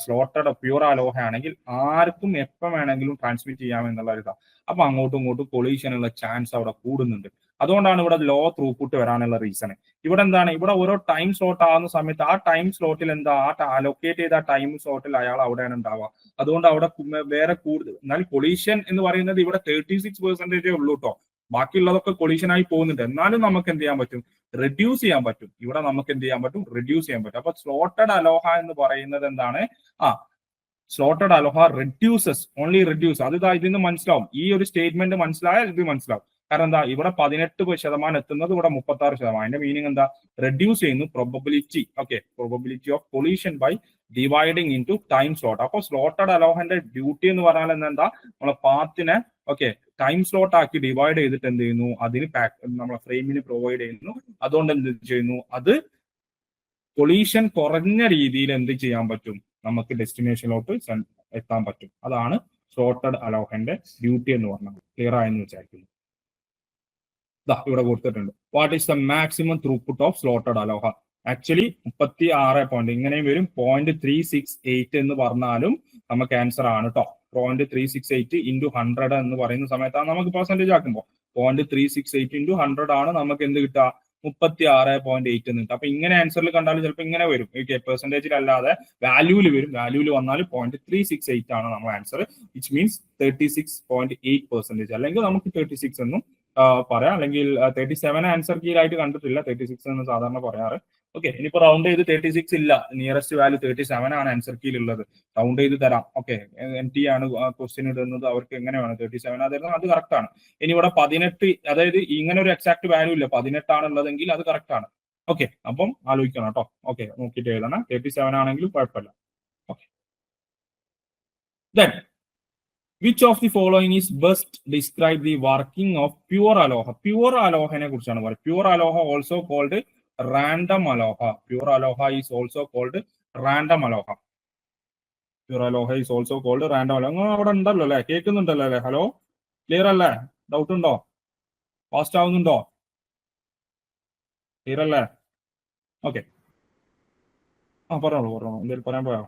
സ്ലോട്ടഡ് പ്യൂർ അലോഹ ആണെങ്കിൽ ആർക്കും എപ്പം വേണമെങ്കിലും ട്രാൻസ്മിറ്റ് ചെയ്യാമെന്നുള്ള ഒരു ഇതാണ്. അപ്പൊ അങ്ങോട്ടും ഇങ്ങോട്ടും കൊളീഷനുള്ള ചാൻസ് അവിടെ കൂടുന്നുണ്ട്. അതുകൊണ്ടാണ് ഇവിടെ ലോ ത്രൂപുട്ട് വരാനുള്ള റീസൺ. ഇവിടെ എന്താണ്, ഇവിടെ ഓരോ ടൈം സ്ലോട്ട് ആവുന്ന സമയത്ത് ആ ടൈം സ്ലോട്ടിൽ എന്താ, അലോക്കേറ്റ് ചെയ്ത ടൈം സ്ലോട്ടിൽ അയാൾ അവിടെയാണ് ഉണ്ടാവുക. അതുകൊണ്ട് അവിടെ വേറെ കൂടുതൽ, എന്നാൽ കൊളീഷൻ എന്ന് പറയുന്നത് ഇവിടെ 36% ഉള്ളൂ കേട്ടോ. ബാക്കിയുള്ളതൊക്കെ കൊളീഷൻ ആയി പോകുന്നുണ്ട്. എന്നാലും നമുക്ക് എന്ത് ചെയ്യാൻ പറ്റും, റെഡ്യൂസ് ചെയ്യാൻ പറ്റും. ഇവിടെ നമുക്ക് എന്ത് ചെയ്യാൻ പറ്റും, റെഡ്യൂസ് ചെയ്യാൻ പറ്റും. അപ്പൊ സ്ലോട്ടഡ് അലോഹ എന്ന് പറയുന്നത് എന്താണ്, slotted ALOHA reduces, only reduce. അത് ഇതിന് മനസ്സിലാവും. ഈ ഒരു സ്റ്റേറ്റ്മെന്റ് മനസ്സിലായാൽ ഇത് മനസ്സിലാവും. കാരണം എന്താ, ഇവിടെ 18% എത്തുന്നത് ഇവിടെ 36%. അതിന്റെ മീനിങ് എന്താ, റെഡ്യൂസ് ചെയ്യുന്നു probability. Okay, probability of collision by dividing in to time slot. അപ്പോൾ സ്ലോട്ടഡ് അലോഹന്റെ ഡ്യൂട്ടി എന്ന് പറഞ്ഞാൽ എന്താ, നമ്മളെ പാത്തിനെ ടൈം സ്ലോട്ട് ആക്കി ഡിവൈഡ് ചെയ്തിട്ട് എന്ത് ചെയ്യുന്നു, അതിന് നമ്മളെ ഫ്രെയിമിന് പ്രൊവൈഡ് ചെയ്യുന്നു. അതുകൊണ്ട് എന്ത് ചെയ്യുന്നു, അത് കൊളീഷൻ കുറഞ്ഞ രീതിയിൽ എന്ത് ചെയ്യാൻ പറ്റും, നമുക്ക് ഡെസ്റ്റിനേഷനിലോട്ട് എത്താൻ പറ്റും. അതാണ് സ്ലോട്ടഡ് അലോഹന്റെ ഡ്യൂട്ടി എന്ന് പറഞ്ഞത്. ക്ലിയർ ആയെന്ന് വിചാരിക്കുന്നു. ഇവിടെ കൊടുത്തിട്ടുണ്ട്, what is the maximum throughput of slotted Aloha. Actually 36 point ഇങ്ങനെയും വരും. 0.368 എന്ന് പറഞ്ഞാലും നമുക്ക് ആൻസർ ആണ് കേട്ടോ. 0.368 ഇൻറ്റു 100 എന്ന് പറയുന്ന സമയത്താണ് നമുക്ക് പെർസെന്റേജ് ആക്കുമ്പോൾ 0.368 ഇൻറ്റു 100 ആണ് നമുക്ക് എന്ത് കിട്ടുക, 36.8 എന്ന് കിട്ടും. അപ്പൊ ഇങ്ങനെ ആൻസറിൽ കണ്ടാലും ചിലപ്പോൾ ഇങ്ങനെ വരും, പെർസെന്റേജിൽ അല്ലാതെ വാല്യൂല് വരും. വാല്യൂല് വന്നാൽ 0.368 ആണ് നമ്മുടെ ആൻസർ, വിച്ച് മീൻസ് 36.8%. അല്ലെങ്കിൽ നമുക്ക് 36 എന്നും പറയാം, അല്ലെങ്കിൽ 37 ആൻസർ കീയിലായിട്ട് കണ്ടിട്ടില്ല, 36 എന്ന് സാധാരണ പറയാറ്. ഓക്കെ, ഇനിയിപ്പോ റൗണ്ട് ചെയ്ത് 36 ഇല്ല, നിയറസ്റ്റ് വാല്യൂ 37 ആണ് ആൻസർ കീയിൽ ഉള്ളത്. റൗണ്ട് ചെയ്ത് തരാം. ഓക്കെ, NT ആണ് ക്വസ്റ്റ്യൻ ഇടുന്നത്, അവർക്ക് എങ്ങനെ വേണം 37 അതായിരുന്നു, അത് കറക്റ്റ് ആണ്. ഇനി ഇവിടെ 18, അതായത് ഇങ്ങനെ ഒരു എക്സാക്ട് വാല്യൂ ഇല്ല, 18 ആണുള്ളതെങ്കിൽ അത് കറക്റ്റ് ആണ്. ഓക്കെ, അപ്പം ആലോചിക്കണം കേട്ടോ. ഓക്കെ, നോക്കിയിട്ട് എഴുതണം. 37 ആണെങ്കിലും കുഴപ്പമില്ല. Okay, then which of the following is best describe the working of pure aloha? Pure aloha ne kurichana parayuന്നത്. Pure aloha also called random aloha. Pure aloha is also called random aloha. Pure aloha is also called random aloha. നിങ്ങൾ അവിടെ ഉണ്ടല്ലോ അല്ലേ, കേൾക്കുന്നുണ്ടല്ലോ അല്ലേ? ഹലോ, ക്ലിയർ അല്ലേ? ഡൗട്ട് ഉണ്ടോ? ഫാസ്റ്റ് ആവുന്നുണ്ടോ? ക്ലിയർ അല്ലേ? ഓക്കെ, പറഞ്ഞോളൂ. എന്തെങ്കിലും പറയാൻ പോയോ?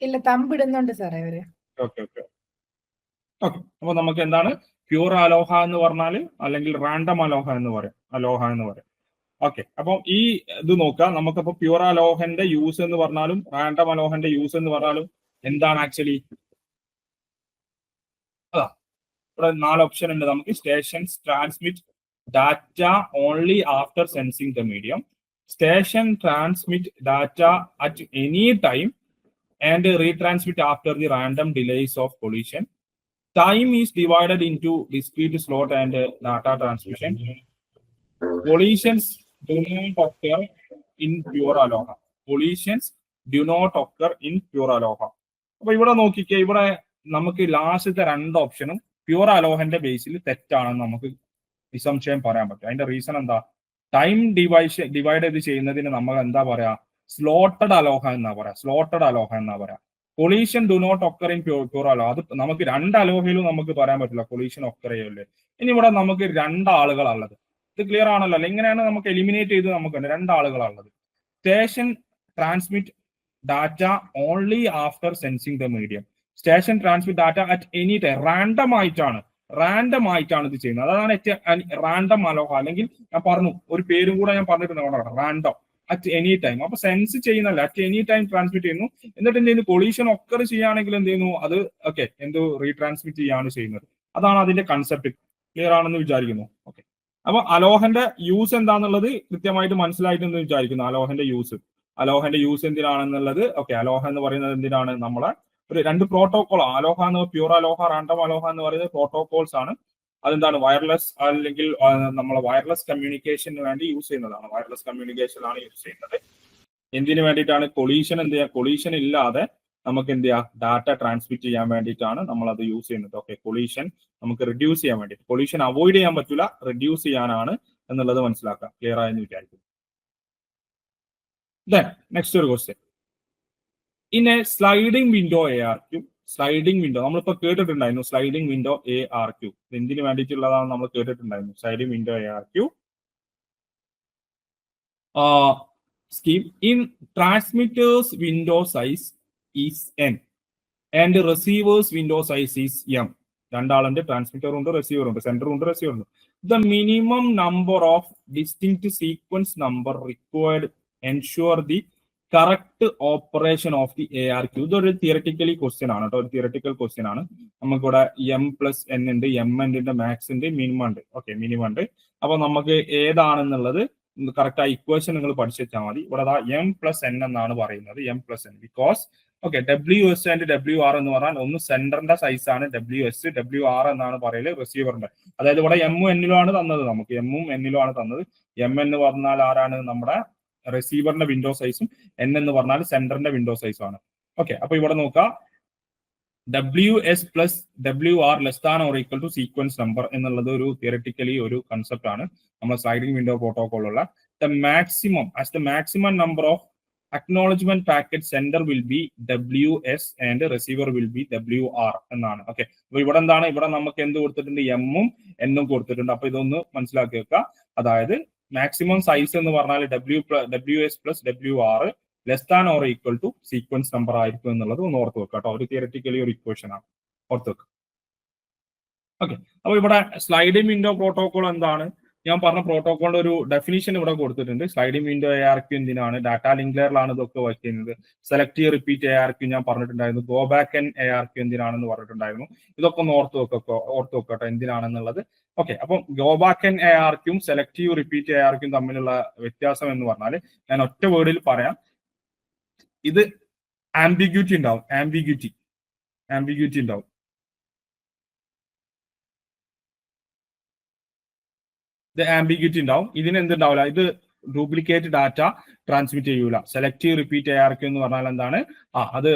ഇല്ല, തമ്പിടുന്നുണ്ട് സാറേ അവര്. ഓക്കെ, അപ്പൊ നമുക്ക് എന്താണ് പ്യൂർ അലോഹ എന്ന് പറഞ്ഞാൽ, അല്ലെങ്കിൽ റാൻഡം അലോഹ എന്ന് പറയാം. ഓക്കെ, അപ്പം ഈ ഇത് നോക്കാം. നമുക്കപ്പോ പ്യൂർ അലോഹന്റെ യൂസ് എന്ന് പറഞ്ഞാലും റാൻഡം അലോഹന്റെ യൂസ് എന്ന് പറഞ്ഞാലും എന്താണ് ആക്ച്വലി? ഇവിടെ 4 ഓപ്ഷൻ ഉണ്ട് നമുക്ക്. Stations transmit data only after sensing the medium. Station transmit data at any time and retransmit after the random delays of collision. Time is divided into discrete slot and data transmission. Collisions do not occur in pure aloha. അപ്പൊ ഇവിടെ നോക്കിക്കേ, ഇവിടെ നമുക്ക് ലാസ്റ്റത്തെ 2 ഓപ്ഷനും പ്യൂർ അലോഹന്റെ ബേസിൽ തെറ്റാണെന്ന് നമുക്ക് നിസ്സംശയം പറയാൻ പറ്റും. അതിന്റെ റീസൺ എന്താ? ടൈം ഡിവൈഡ് ചെയ്ത് ചെയ്യുന്നതിന് നമ്മൾ എന്താ പറയാ, സ്ലോട്ടഡ് അലോഹ എന്നാ പറയാ. Collision do not occur in pure ALOHA. അത് നമുക്ക് 2 അലോഹയിലും നമുക്ക് പറയാൻ പറ്റില്ല കൊളീഷൻ ഒക്കർ ചെയ്യല്ലേ. ഇനി ഇവിടെ നമുക്ക് 2 ആളുകളാണുള്ളത്. ഇത് ക്ലിയർ ആണല്ലോ അല്ലെ? ഇങ്ങനെയാണ് നമുക്ക് എലിമിനേറ്റ് ചെയ്ത് നമുക്ക് 2 ആളുകളാണുള്ളത്. Station transmit data only after sensing the medium. Station transmit data at any time. Random ആയിട്ടാണ് ഇത് ചെയ്യുന്നത്. അതാണ് റാൻഡം അലോഹ. അല്ലെങ്കിൽ ഞാൻ പറഞ്ഞു, ഒരു പേരും കൂടെ ഞാൻ പറഞ്ഞിട്ടുണ്ട്, റാൻഡം അറ്റ് എനി ടൈം. അപ്പൊ സെൻസ് ചെയ്യുന്നല്ല, അറ്റ് എനി ടൈം ട്രാൻസ്മിറ്റ് ചെയ്യുന്നു. എന്നിട്ട് എന്ത് ചെയ്യുന്നു, കൊളീഷൻ ഒക്കർ ചെയ്യുകയാണെങ്കിൽ എന്ത് ചെയ്യുന്നു, അത് റീട്രാൻസ്മിറ്റ് ചെയ്യാണ് ചെയ്യുന്നത്. അതാണ് അതിന്റെ കൺസെപ്റ്റ്. ക്ലിയർ ആണെന്ന് വിചാരിക്കുന്നു. ഓക്കെ, അപ്പൊ അലോഹന്റെ യൂസ് എന്താണെന്നുള്ളത് കൃത്യമായിട്ട് മനസ്സിലായിട്ടെന്ന് വിചാരിക്കുന്നു. അലോഹന്റെ യൂസ് എന്തിനാണെന്നുള്ളത്. ഓക്കെ, അലോഹ എന്ന് പറയുന്നത് എന്തിനാണ്, നമ്മളെ ഒരു 2 പ്രോട്ടോകോൾ. അലോഹ എന്ന് പ്യൂർ അലോഹ, റാൻഡം അലോഹ എന്ന് പറയുന്നത് പ്രോട്ടോകോൾസ് ആണ്. അതെന്താണ്, വയർലെസ് അല്ലെങ്കിൽ നമ്മളെ വയർലെസ് കമ്മ്യൂണിക്കേഷന് വേണ്ടി യൂസ് ചെയ്യുന്നതാണ്. യൂസ് ചെയ്യുന്നത്. എന്തിനു വേണ്ടിയിട്ടാണ്? കൊളീഷൻ ഇല്ലാതെ നമുക്ക് എന്ത് ചെയ്യാം, ഡാറ്റ ട്രാൻസ്മിറ്റ് ചെയ്യാൻ വേണ്ടിയിട്ടാണ് നമ്മൾ അത് യൂസ് ചെയ്യുന്നത്. ഓക്കെ, കൊളീഷൻ നമുക്ക് റിഡ്യൂസ് ചെയ്യാൻ വേണ്ടി. കൊളീഷൻ അവോയ്ഡ് ചെയ്യാൻ പറ്റില്ല, റിഡ്യൂസ് ചെയ്യാനാണ് എന്നുള്ളത് മനസ്സിലാക്കാം. ക്ലിയർ ആയെന്ന് വിചാരിക്കുന്നു. Then next ഒരു question. In a sliding window ARQ, sliding window നമ്മളിപ്പോ കേട്ടിട്ടുണ്ടായിരുന്നു. സ്ലൈഡിംഗ് വിൻഡോ ARQ എന്തിനു വേണ്ടിയിട്ടുള്ളതാണ് നമ്മൾ കേട്ടിട്ടുണ്ടായിരുന്നു. Sliding window ARQ scheme in transmitters window size is n and receivers window size is m. രണ്ടാളുണ്ട്, ട്രാൻസ്മിറ്റർ ഉണ്ട്, റിസീവർ ഉണ്ട്, സെൻഡർ ഉണ്ട്, റിസീവർ ഉണ്ട്. The minimum number of distinct sequence number required ensure the correct operation of the ARQ. ഇതൊരു തിയററ്റിക്കലി ക്വസ്റ്റ്യൻ ആണ് കേട്ടോ, ഒരു തിയററ്റിക്കൽ ക്വസ്റ്റ്യൻ ആണ്. നമുക്കിവിടെ m+n ഉണ്ട്, mn മാക്സ് ഉണ്ട്, മിനിമം ഉണ്ട്. ഓക്കെ, മിനിമം ഉണ്ട്. അപ്പൊ നമുക്ക് ഏതാണെന്നുള്ളത് കറക്റ്റ് ആ ഇക്വേഷൻ നിങ്ങൾ പഠിച്ചു വെച്ചാൽ മതി. ഇവിടെ m+n എന്നാണ് പറയുന്നത്, m+n because okay WS and WR എന്ന് പറഞ്ഞാൽ ഒന്ന് സെന്ററിന്റെ സൈസ് ആണ് WS, WR എന്നാണ് പറയല് റിസീവറിന്റെ. അതായത് ഇവിടെ m-ഉം n-ലും ആണ് തന്നത്, നമുക്ക് m-ഉം n-ലും ആണ് തന്നത്. m എന്ന് പറഞ്ഞാൽ ആരാണ്, നമ്മുടെ റിസീവറിന്റെ വിൻഡോ സൈസും, n എന്ന് പറഞ്ഞാൽ സെന്ററിന്റെ വിൻഡോ സൈസും ആണ്. ഓക്കെ, അപ്പൊ ഇവിടെ നോക്കാം, WS plus WR less than or equal to sequence number എന്നുള്ളത് ഒരു തിയററ്റിക്കലി ഒരു കൺസെപ്റ്റ് ആണ് നമ്മുടെ സ്ലൈഡിംഗ് വിൻഡോ പ്രോട്ടോകോളിലുള്ള. The maximum number of acknowledgement packet sender will be WS and receiver will be WR എന്നാണ്. ഓക്കെ, അപ്പൊ ഇവിടെ എന്താണ്, ഇവിടെ നമുക്ക് എന്ത് കൊടുത്തിട്ടുണ്ട്, m-ഉം n-ഉം കൊടുത്തിട്ടുണ്ട്. അപ്പൊ ഇതൊന്ന് മനസ്സിലാക്കി വെക്കുക. അതായത് മാക്സിമം സൈസ് എന്ന് പറഞ്ഞാൽ WS plus WR less than or equal to sequence number ആയിരിക്കും എന്നുള്ളത് ഒന്ന് ഓർത്ത് വെക്കുക കേട്ടോ. ഒരു തിയററ്റിക്കലി ഒരു ഇക്വേഷൻ ആണ്, ഓർത്ത് വെക്കുക. ഓക്കെ, അപ്പൊ ഇവിടെ സ്ലൈഡിംഗ് വിൻഡോ പ്രോട്ടോകോൾ എന്താണ്, ഞാൻ പറഞ്ഞ പ്രോട്ടോകോളിന്റെ ഒരു ഡെഫിനിഷൻ ഇവിടെ കൊടുത്തിട്ടുണ്ട്. സ്ലൈഡിംഗ് വിൻഡോ ARQ എന്തിനാണ്, ഡാറ്റ ലിങ്ക് ലെയറിലാണ് ഇതൊക്കെ വർക്ക് ചെയ്യുന്നത്. സെലക്റ്റീവ് റിപ്പീറ്റ് ARQ ഞാൻ പറഞ്ഞിട്ടുണ്ടായിരുന്നു. ഗോ ബാക്ക് എൻ ARQ എന്തിനാണെന്ന് പറഞ്ഞിട്ടുണ്ടായിരുന്നു. ഇതൊക്കെ ഒന്ന് ഓർത്ത് വെക്കട്ടെ എന്തിനാണെന്നുള്ളത്. ഓക്കെ, അപ്പം ഗോ ബാക്ക് എൻ ARQ-ഉം സെലക്റ്റീവ് റിപ്പീറ്റ് ARQ-ഉം തമ്മിലുള്ള വ്യത്യാസം എന്ന് പറഞ്ഞാൽ ഞാൻ ഒറ്റ വേർഡിൽ പറയാം, ഇത് ആംബിഗ്യൂറ്റി ഉണ്ടാവും, ആംബിഗ്യൂറ്റി ഉണ്ടാവും. ഇത് ആംബിഗ്യൂറ്റി ഉണ്ടാവും, ഇതിന് എന്തുണ്ടാവില്ല, ഇത് ഡ്യൂപ്ലിക്കേറ്റ് ഡാറ്റ ട്രാൻസ്മിറ്റ് ചെയ്യൂല. സെലക്റ്റീവ് റിപ്പീറ്റ് ARQ എന്ന് പറഞ്ഞാൽ എന്താണ്, അത്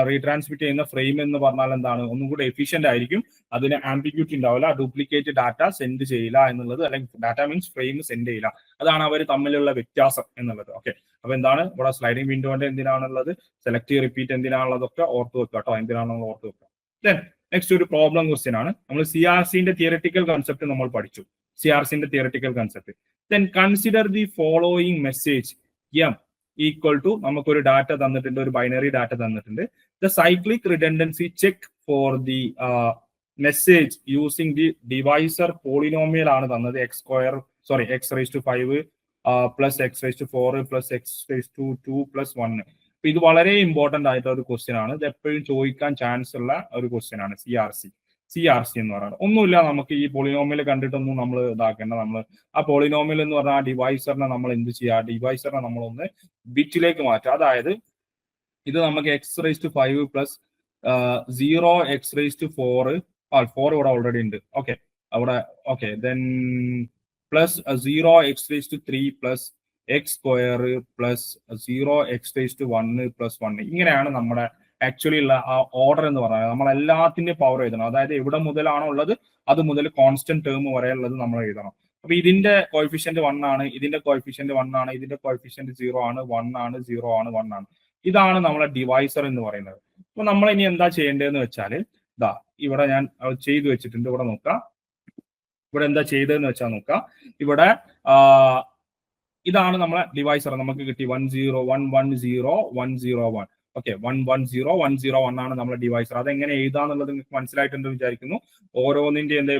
റീട്രാൻസ്മിറ്റ് ചെയ്യുന്ന ഫ്രെയിം എന്ന് പറഞ്ഞാൽ എന്താണ്, ഒന്നും കൂടെ എഫിഷ്യന്റ് ആയിരിക്കും. അതിന് ആംബിഗ്യൂറ്റി ഉണ്ടാവില്ല, ഡ്യൂപ്ലിക്കേറ്റ് ഡാറ്റ സെൻഡ് ചെയ്യില്ല എന്നുള്ളത്, അല്ലെങ്കിൽ ഡാറ്റ മീൻസ് ഫ്രെയിം സെൻഡ് ചെയ്യില്ല. അതാണ് അവർ തമ്മിലുള്ള വ്യത്യാസം എന്നുള്ളത്. ഓക്കെ, അപ്പൊ എന്താണ് ഇവിടെ സ്ലൈഡിംഗ് വിൻഡോന്റെ എന്തിനാണുള്ളത്, സെലക്റ്റീവ് റിപ്പീറ്റ് എന്തിനാണുള്ളതൊക്കെ ഓർത്ത് വെക്കുക കേട്ടോ, എന്തിനാണെന്ന് ഓർത്ത് വെക്കുക. ദെൻ നെക്സ്റ്റ് ഒരു പ്രോബ്ലം ക്വസ്റ്റ്യൻ ആണ്. നമ്മൾ CRCന്റെ തിയററ്റിക്കൽ കൺസെപ്റ്റ് നമ്മൾ പഠിച്ചു, CRCന്റെ theoretical concept. Then consider the following message m equal to, നമുക്കൊരു ഡാറ്റ തന്നിട്ടുണ്ട്, ഒരു ബൈനറി ഡാറ്റ തന്നിട്ടുണ്ട്. The cyclic redundancy check for the message using the divisor polynomial ആണ് തന്നത്, x⁻5 plus x⁴ plus x⁴2 plus 1. ഇത് വളരെ ഇമ്പോർട്ടന്റ് ആയിട്ടുള്ള ഒരു ക്വസ്റ്റ്യൻ ആണ്. ഇത് എപ്പോഴും ചോദിക്കാൻ ചാൻസ് ഉള്ള ഒരു ക്വസ്റ്റ്യൻ ആണ് CRC എന്ന് പറയുന്നത്. ഒന്നുമില്ല, നമുക്ക് ഈ പോളിനോമിയൽ കണ്ടിട്ടൊന്നും നമ്മൾ ഇതാക്കേണ്ട. നമ്മൾ ആ പോളിനോമിയൽ എന്ന് പറഞ്ഞാൽ ഡിവൈസറിനെ നമ്മൾ എന്ത് ചെയ്യുക, ഡിവൈസറിനെ നമ്മളൊന്ന് ബിറ്റിലേക്ക് മാറ്റുക. അതായത് ഇത് നമുക്ക് x⁵5 പ്ലസ് 0x⁴, 4 ഇവിടെ ഓൾറെഡി ഉണ്ട്. ഓക്കെ, അവിടെ okay, then plus 0x⁵3 plus x² plus 0x⁴1 plus 1. ഇങ്ങനെയാണ് നമ്മുടെ ആക്ച്വലി ഉള്ള ആ ഓർഡർ എന്ന് പറഞ്ഞാൽ. നമ്മൾ എല്ലാത്തിന്റെയും പവർ എഴുതണം. അതായത് എവിടെ മുതലാണോ ഉള്ളത് അത് മുതൽ കോൺസ്റ്റന്റ് ടേം വരെ ഉള്ളത് നമ്മൾ എഴുതണം. അപ്പൊ ഇതിന്റെ കോഎഫിഷ്യന്റ് 1 ആണ്, ഇതിന്റെ കോഎഫിഷ്യന്റ് 1 ആണ്, ഇതിന്റെ കോഎഫിഷ്യന്റ് 0 ആണ്, 1 ആണ്, 0 ആണ്, 1 ആണ്. ഇതാണ് നമ്മളെ ഡിവൈസർ എന്ന് പറയുന്നത്. അപ്പൊ നമ്മൾ ഇനി എന്താ ചെയ്യേണ്ടതെന്ന് വെച്ചാൽ, ഇവിടെ ഞാൻ ചെയ്തു വെച്ചിട്ടുണ്ട്. ഇവിടെ നോക്കാം, ഇവിടെ എന്താ ചെയ്തതെന്ന് വെച്ചാൽ നോക്കാം. ഇവിടെ ഇതാണ് നമ്മളെ ഡിവൈസർ, നമുക്ക് കിട്ടി 101101001. ഓക്കെ, 1101001 ആണ് നമ്മുടെ ഡിവൈസർ. അതെങ്ങനെ എഴുതാന്നുള്ളത് നിങ്ങൾക്ക് മനസ്സിലായിട്ടുണ്ടെന്ന് വിചാരിക്കുന്നു. ഓരോന്നിന്റെ എന്താ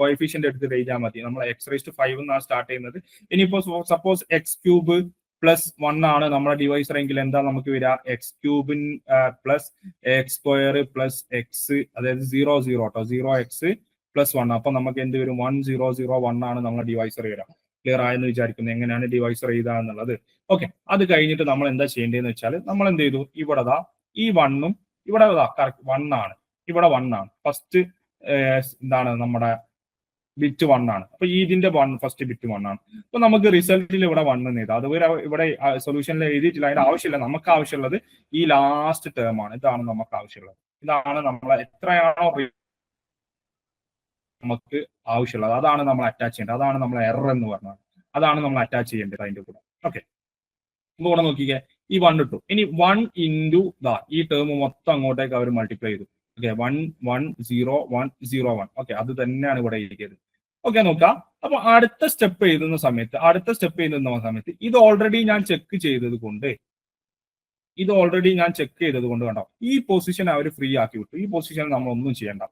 കോഎഫിഷ്യന്റ് എടുത്തിട്ട് എഴുതാൻ മതി. നമ്മൾ x⁵5 എന്നാണ് സ്റ്റാർട്ട് ചെയ്യുന്നത്. ഇനിയിപ്പോ സപ്പോസ് x³ പ്ലസ് 1 ആണ് നമ്മുടെ ഡിവൈസർ എങ്കിൽ എന്താ നമുക്ക് വരിക, x³ plus x² plus x, അതായത് 0 കേട്ടോ, 0x പ്ലസ് 1. അപ്പൊ നമുക്ക് എന്ത് വരും, 1001 ആണ് നമ്മുടെ ഡിവൈസർ വരിക. ക്ലിയർ ആയെന്ന് വിചാരിക്കുന്നു എങ്ങനെയാണ് ഡിവൈസർ എഴുതുക എന്നുള്ളത്. ഓക്കെ, അത് കഴിഞ്ഞിട്ട് നമ്മൾ എന്താ ചെയ്യേണ്ടതെന്ന് വെച്ചാൽ, നമ്മൾ എന്ത് ചെയ്തു, ഇവിടെ ഈ 1-ഉം ഇവിടെ കറക്റ്റ് 1 ആണ്, ഇവിടെ 1 ആണ്. ഫസ്റ്റ് എന്താണ് നമ്മുടെ ബിറ്റ് 1 ആണ്. അപ്പൊ ഇതിന്റെ ഫസ്റ്റ് ബിറ്റ് 1 ആണ്. അപ്പൊ നമുക്ക് റിസൾട്ടിൽ ഇവിടെ 1 എന്ന് എഴുതാം. അതുവരെ ഇവിടെ സൊല്യൂഷനിൽ എഴുതിയിട്ടില്ല, അതിന്റെ ആവശ്യമില്ല. നമുക്ക് ആവശ്യമുള്ളത് ഈ ലാസ്റ്റ് ടേം ആണ്. ഇതാണ് നമുക്ക് ആവശ്യമുള്ളത്. ഇതാണ് നമ്മളെ എത്രയാണോ നമുക്ക് ആവശ്യമുള്ളത് അതാണ് നമ്മൾ അറ്റാച്ച് ചെയ്യേണ്ടത്. അതാണ് നമ്മൾ എറർ എന്ന് പറഞ്ഞത്, അതാണ് നമ്മൾ അറ്റാച്ച് ചെയ്യേണ്ടത് അതിന്റെ കൂടെ. ഓക്കെ, ഇപ്പൊ ഇവിടെ നോക്കിക്കേ, ഈ 1 ഇട്ടു. ഇനി 1 ഇൻറ്റു ഈ ടേം മൊത്തം അങ്ങോട്ടേക്ക് അവർ മൾട്ടിപ്ലൈ ചെയ്തു. ഓക്കെ 1 1 0 1 0 1 ഓക്കെ അത് തന്നെയാണ് ഇവിടെ ഇരിക്കുന്നത്. ഓക്കെ നോക്കാം. അപ്പൊ അടുത്ത സ്റ്റെപ്പ് എഴുതുന്ന സമയത്ത് ഇത് ഓൾറെഡി ഞാൻ ചെക്ക് ചെയ്തത് കൊണ്ട് കണ്ടോ ഈ പൊസിഷൻ അവർ ഫ്രീ ആക്കി വിട്ടു. ഈ പൊസിഷൻ നമ്മൾ ഒന്നും ചെയ്യണ്ട.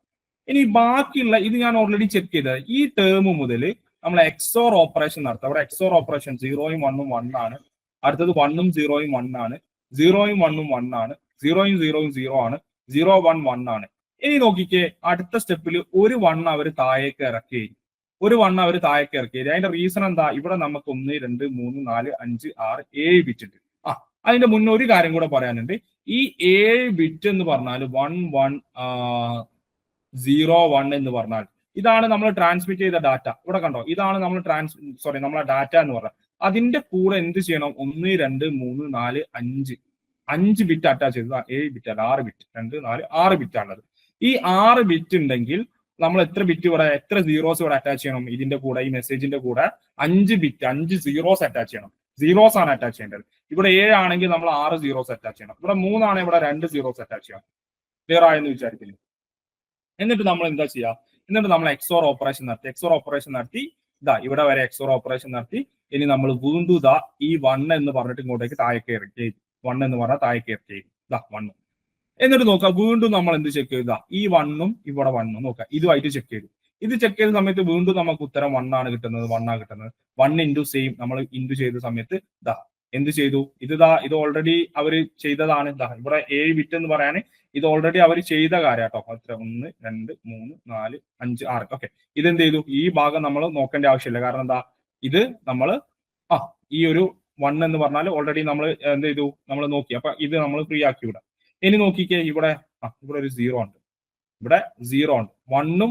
ഇനി ബാക്കിയുള്ള ഇത് ഞാൻ ഓൾറെഡി ചെക്ക് ചെയ്തത് ഈ ടേം മുതൽ നമ്മൾ എക്സോർ ഓപ്പറേഷൻ നടത്തും. അവിടെ എക്സോർ ഓപ്പറേഷൻ 0യും 1ഉം 1 ആണ്, അടുത്തത് 1ഉം 0യും 1 ആണ്, 0യും 1ഉം 1 ആണ്, 0യും 0യും 0 ആണ്, 0 1 1 ആണ്. ഇനി നോക്കിക്കേ അടുത്ത സ്റ്റെപ്പിൽ ഒരു 1 അവർ താഴേക്ക് ഇറക്കി. അതിന്റെ റീസൺ എന്താ? ഇവിടെ നമുക്ക് 1 2 3 4 5 6 7 ബിറ്റ് ഉണ്ട്. അതിന്റെ മുന്നേ ഒരു കാര്യം കൂടെ പറയാനുണ്ട്. ഈ 7 ബിറ്റ് എന്ന് പറഞ്ഞാൽ 1 1 0 1 എന്ന് പറഞ്ഞാൽ ഇതാണ് നമ്മൾ ട്രാൻസ്മിറ്റ് ചെയ്ത ഡാറ്റ. ഇവിടെ കണ്ടോ, ഇതാണ് നമ്മൾ നമ്മളെ ഡാറ്റ എന്ന് പറഞ്ഞാൽ അതിന്റെ കൂടെ എന്ത് ചെയ്യണം? 1 2 3 4 5 ബിറ്റ് അറ്റാച്ച് ചെയ്തത്. 7 ബിറ്റ് അല്ല, 6 ബിറ്റ്, 2 4 6 ബിറ്റ് ആണുള്ളത്. ഈ 6 ബിറ്റ് ഉണ്ടെങ്കിൽ നമ്മൾ എത്ര സീറോസ് ഇവിടെ അറ്റാച്ച് ചെയ്യണം? ഇതിന്റെ കൂടെ, ഈ മെസ്സേജിന്റെ കൂടെ 5 ബിറ്റ് 5 സീറോസ് അറ്റാച്ച് ചെയ്യണം. സീറോസ് ആണ് അറ്റാച്ച് ചെയ്യേണ്ടത്. ഇവിടെ 7 ആണെങ്കിൽ നമ്മൾ 6 സീറോസ് അറ്റാച്ച് ചെയ്യണം. ഇവിടെ 3 ആണെങ്കിൽ ഇവിടെ 2 സീറോസ് അറ്റാച്ച് ചെയ്യണം. ക്ലിയർ ആയെന്ന് വിചാരിക്കുന്നു. എന്നിട്ട് നമ്മൾ എന്താ ചെയ്യുക? എന്നിട്ട് നമ്മൾ എക്സോർ ഓപ്പറേഷൻ നടത്തി ഇതാ ഇവിടെ വരെ എക്സോർ ഓപ്പറേഷൻ നടത്തി. ഇനി നമ്മൾ വീണ്ടും ഇതാ ഈ 1 എന്ന് പറഞ്ഞിട്ട് ഇങ്ങോട്ടേക്ക് താഴേക്ക് ഇറക്കി. 1 എന്ന് പറഞ്ഞാൽ താഴേക്ക് ഇറക്കി ഇതാ 1. എന്നിട്ട് നോക്കാം, വീണ്ടും നമ്മൾ എന്ത് ചെക്ക് ചെയ്താ ഈ 1ഉം ഇവിടെ 1ഉം നോക്കാം, ഇതുമായിട്ട് ചെക്ക് ചെയ്തു. ഇത് ചെക്ക് ചെയ്ത സമയത്ത് വീണ്ടും നമുക്ക് ഉത്തരം 1 ആണ് കിട്ടുന്നത്. 1 ഇൻറ്റു സെയിം നമ്മൾ ഇൻറ്റു ചെയ്ത സമയത്ത് ഇതാ എന്ത് ചെയ്തു? ഇത് ഓൾറെഡി അവർ ചെയ്തതാണ്. ഇതാ ഇവിടെ 7 ബിറ്റ് എന്ന് പറയാൻ ഇത് ഓൾറെഡി അവർ ചെയ്ത കാര്യം കേട്ടോ. എത്ര? 1 2 3 4 5 6 ഓക്കെ. ഇതെന്ത് ചെയ്തു? ഈ ഭാഗം നമ്മൾ നോക്കേണ്ട ആവശ്യമില്ല. കാരണം എന്താ, ഇത് നമ്മൾ ഈ ഒരു 1 എന്ന് പറഞ്ഞാൽ ഓൾറെഡി നമ്മൾ എന്ത് ചെയ്തു? നമ്മൾ നോക്കി. അപ്പൊ ഇത് നമ്മൾ ഫ്രീ ആക്കി വിടാം. ഇനി നോക്കിക്കേ, ഇവിടെ ഒരു 0 ഉണ്ട്, ഇവിടെ 0 ഉണ്ട്. 1ഉം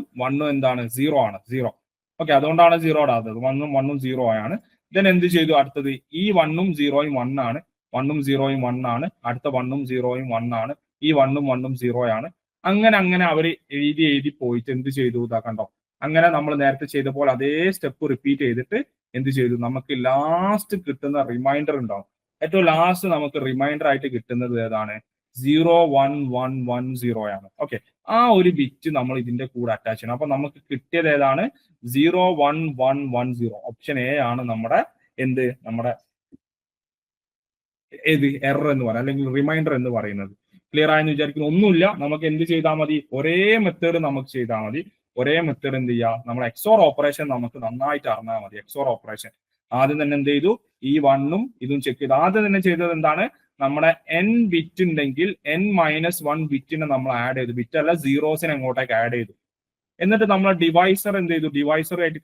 എന്താണ്? 0 ആണ്. 0 ഓക്കെ, അതുകൊണ്ടാണ് 0 ഇടാത്തത്. 1ഉം 0 ആണ്. ദെൻ എന്ത് ചെയ്തു? അടുത്തത് ഈ 1ഉം 0യും 1 ആണ്, 1ഉം 0യും 1 ആണ്, അടുത്ത 1ഉം 0യും 1 ആണ്, ഈ 1ഉം 0 ആണ്. അങ്ങനെ അവർ എഴുതി പോയിട്ട് എന്ത് ചെയ്തു? ഇതാ കണ്ടോ, അങ്ങനെ നമ്മൾ നേരത്തെ ചെയ്ത പോലെ അതേ സ്റ്റെപ്പ് റിപ്പീറ്റ് ചെയ്തിട്ട് എന്ത് ചെയ്തു? നമുക്ക് ലാസ്റ്റ് കിട്ടുന്ന റിമൈൻഡർ ഉണ്ടാവും. ഏറ്റവും ലാസ്റ്റ് നമുക്ക് റിമൈൻഡർ ആയിട്ട് കിട്ടുന്നത് ഏതാണ്? 01110 ആണ്. ഓക്കെ, ആ ഒരു ബിറ്റ് നമ്മൾ ഇതിന്റെ കൂടെ അറ്റാച്ച് ചെയ്യണം. അപ്പൊ നമുക്ക് കിട്ടിയത് ഏതാണ്? 01110. ഓപ്ഷൻ എ ആണ് നമ്മുടെ എറർ എന്ന് പറയുന്നത്, അല്ലെങ്കിൽ റിമൈൻഡർ എന്ന് പറയുന്നത്. ക്ലിയർ ആയെന്ന് വിചാരിക്കുന്നു. ഒന്നുമില്ല, നമുക്ക് എന്ത് ചെയ്താൽ മതി? ഒരേ മെത്തേഡ് നമുക്ക് ചെയ്താൽ മതി. ഒരേ മെത്തേഡ് എന്ത് ചെയ്യുക? നമ്മൾ എക്സോർ ഓപ്പറേഷൻ നമുക്ക് നന്നായിട്ട് അറിഞ്ഞാൽ മതി. എക്സോർ ഓപ്പറേഷൻ ആദ്യം തന്നെ എന്ത് ചെയ്തു? ഈ 1ഉം ഇതും ചെക്ക് ചെയ്തു. ആദ്യം തന്നെ ചെയ്തത് എന്താണ്? നമ്മുടെ n ബിറ്റ് ഉണ്ടെങ്കിൽ n-1 ബിറ്റിനെ നമ്മൾ ആഡ് ചെയ്തു. ബിറ്റ് അല്ല, സീറോസിനെ അങ്ങോട്ടേക്ക് ആഡ് ചെയ്തു. എന്നിട്ട് നമ്മൾ ഡിവൈസർ എന്ത് ചെയ്തു? ഡിവൈസറുമായിട്ട്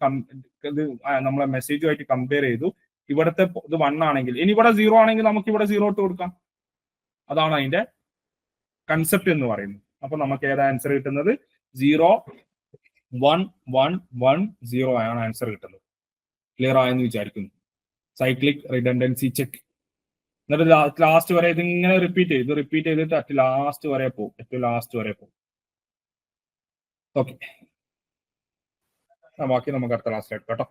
നമ്മളെ മെസ്സേജുമായിട്ട് കമ്പയർ ചെയ്തു. ഇവിടുത്തെ ഇത് 1 ആണെങ്കിൽ, ഇനി ഇവിടെ 0 ആണെങ്കിൽ നമുക്ക് ഇവിടെ 0 ഇട്ട് കൊടുക്കാം. അതാണ് അതിന്റെ കൺസെപ്റ്റ് എന്ന് പറയുന്നത്. അപ്പൊ നമുക്ക് ഏതാ ആൻസർ കിട്ടുന്നത്? 01110 ആണ് ആൻസർ കിട്ടുന്നത്. ക്ലിയർ ആയെന്ന് വിചാരിക്കുന്നു. Cyclic redundancy check. എന്നിട്ട് ലാസ്റ്റ് വരെ ഇതിങ്ങനെ റിപ്പീറ്റ് ചെയ്തിട്ട് ഏറ്റവും ലാസ്റ്റ് വരെ പോകും. ഓക്കെ, ബാക്കി നമുക്ക് അടുത്ത ക്ലാസ്സിൽ എടുക്കാം കേട്ടോ.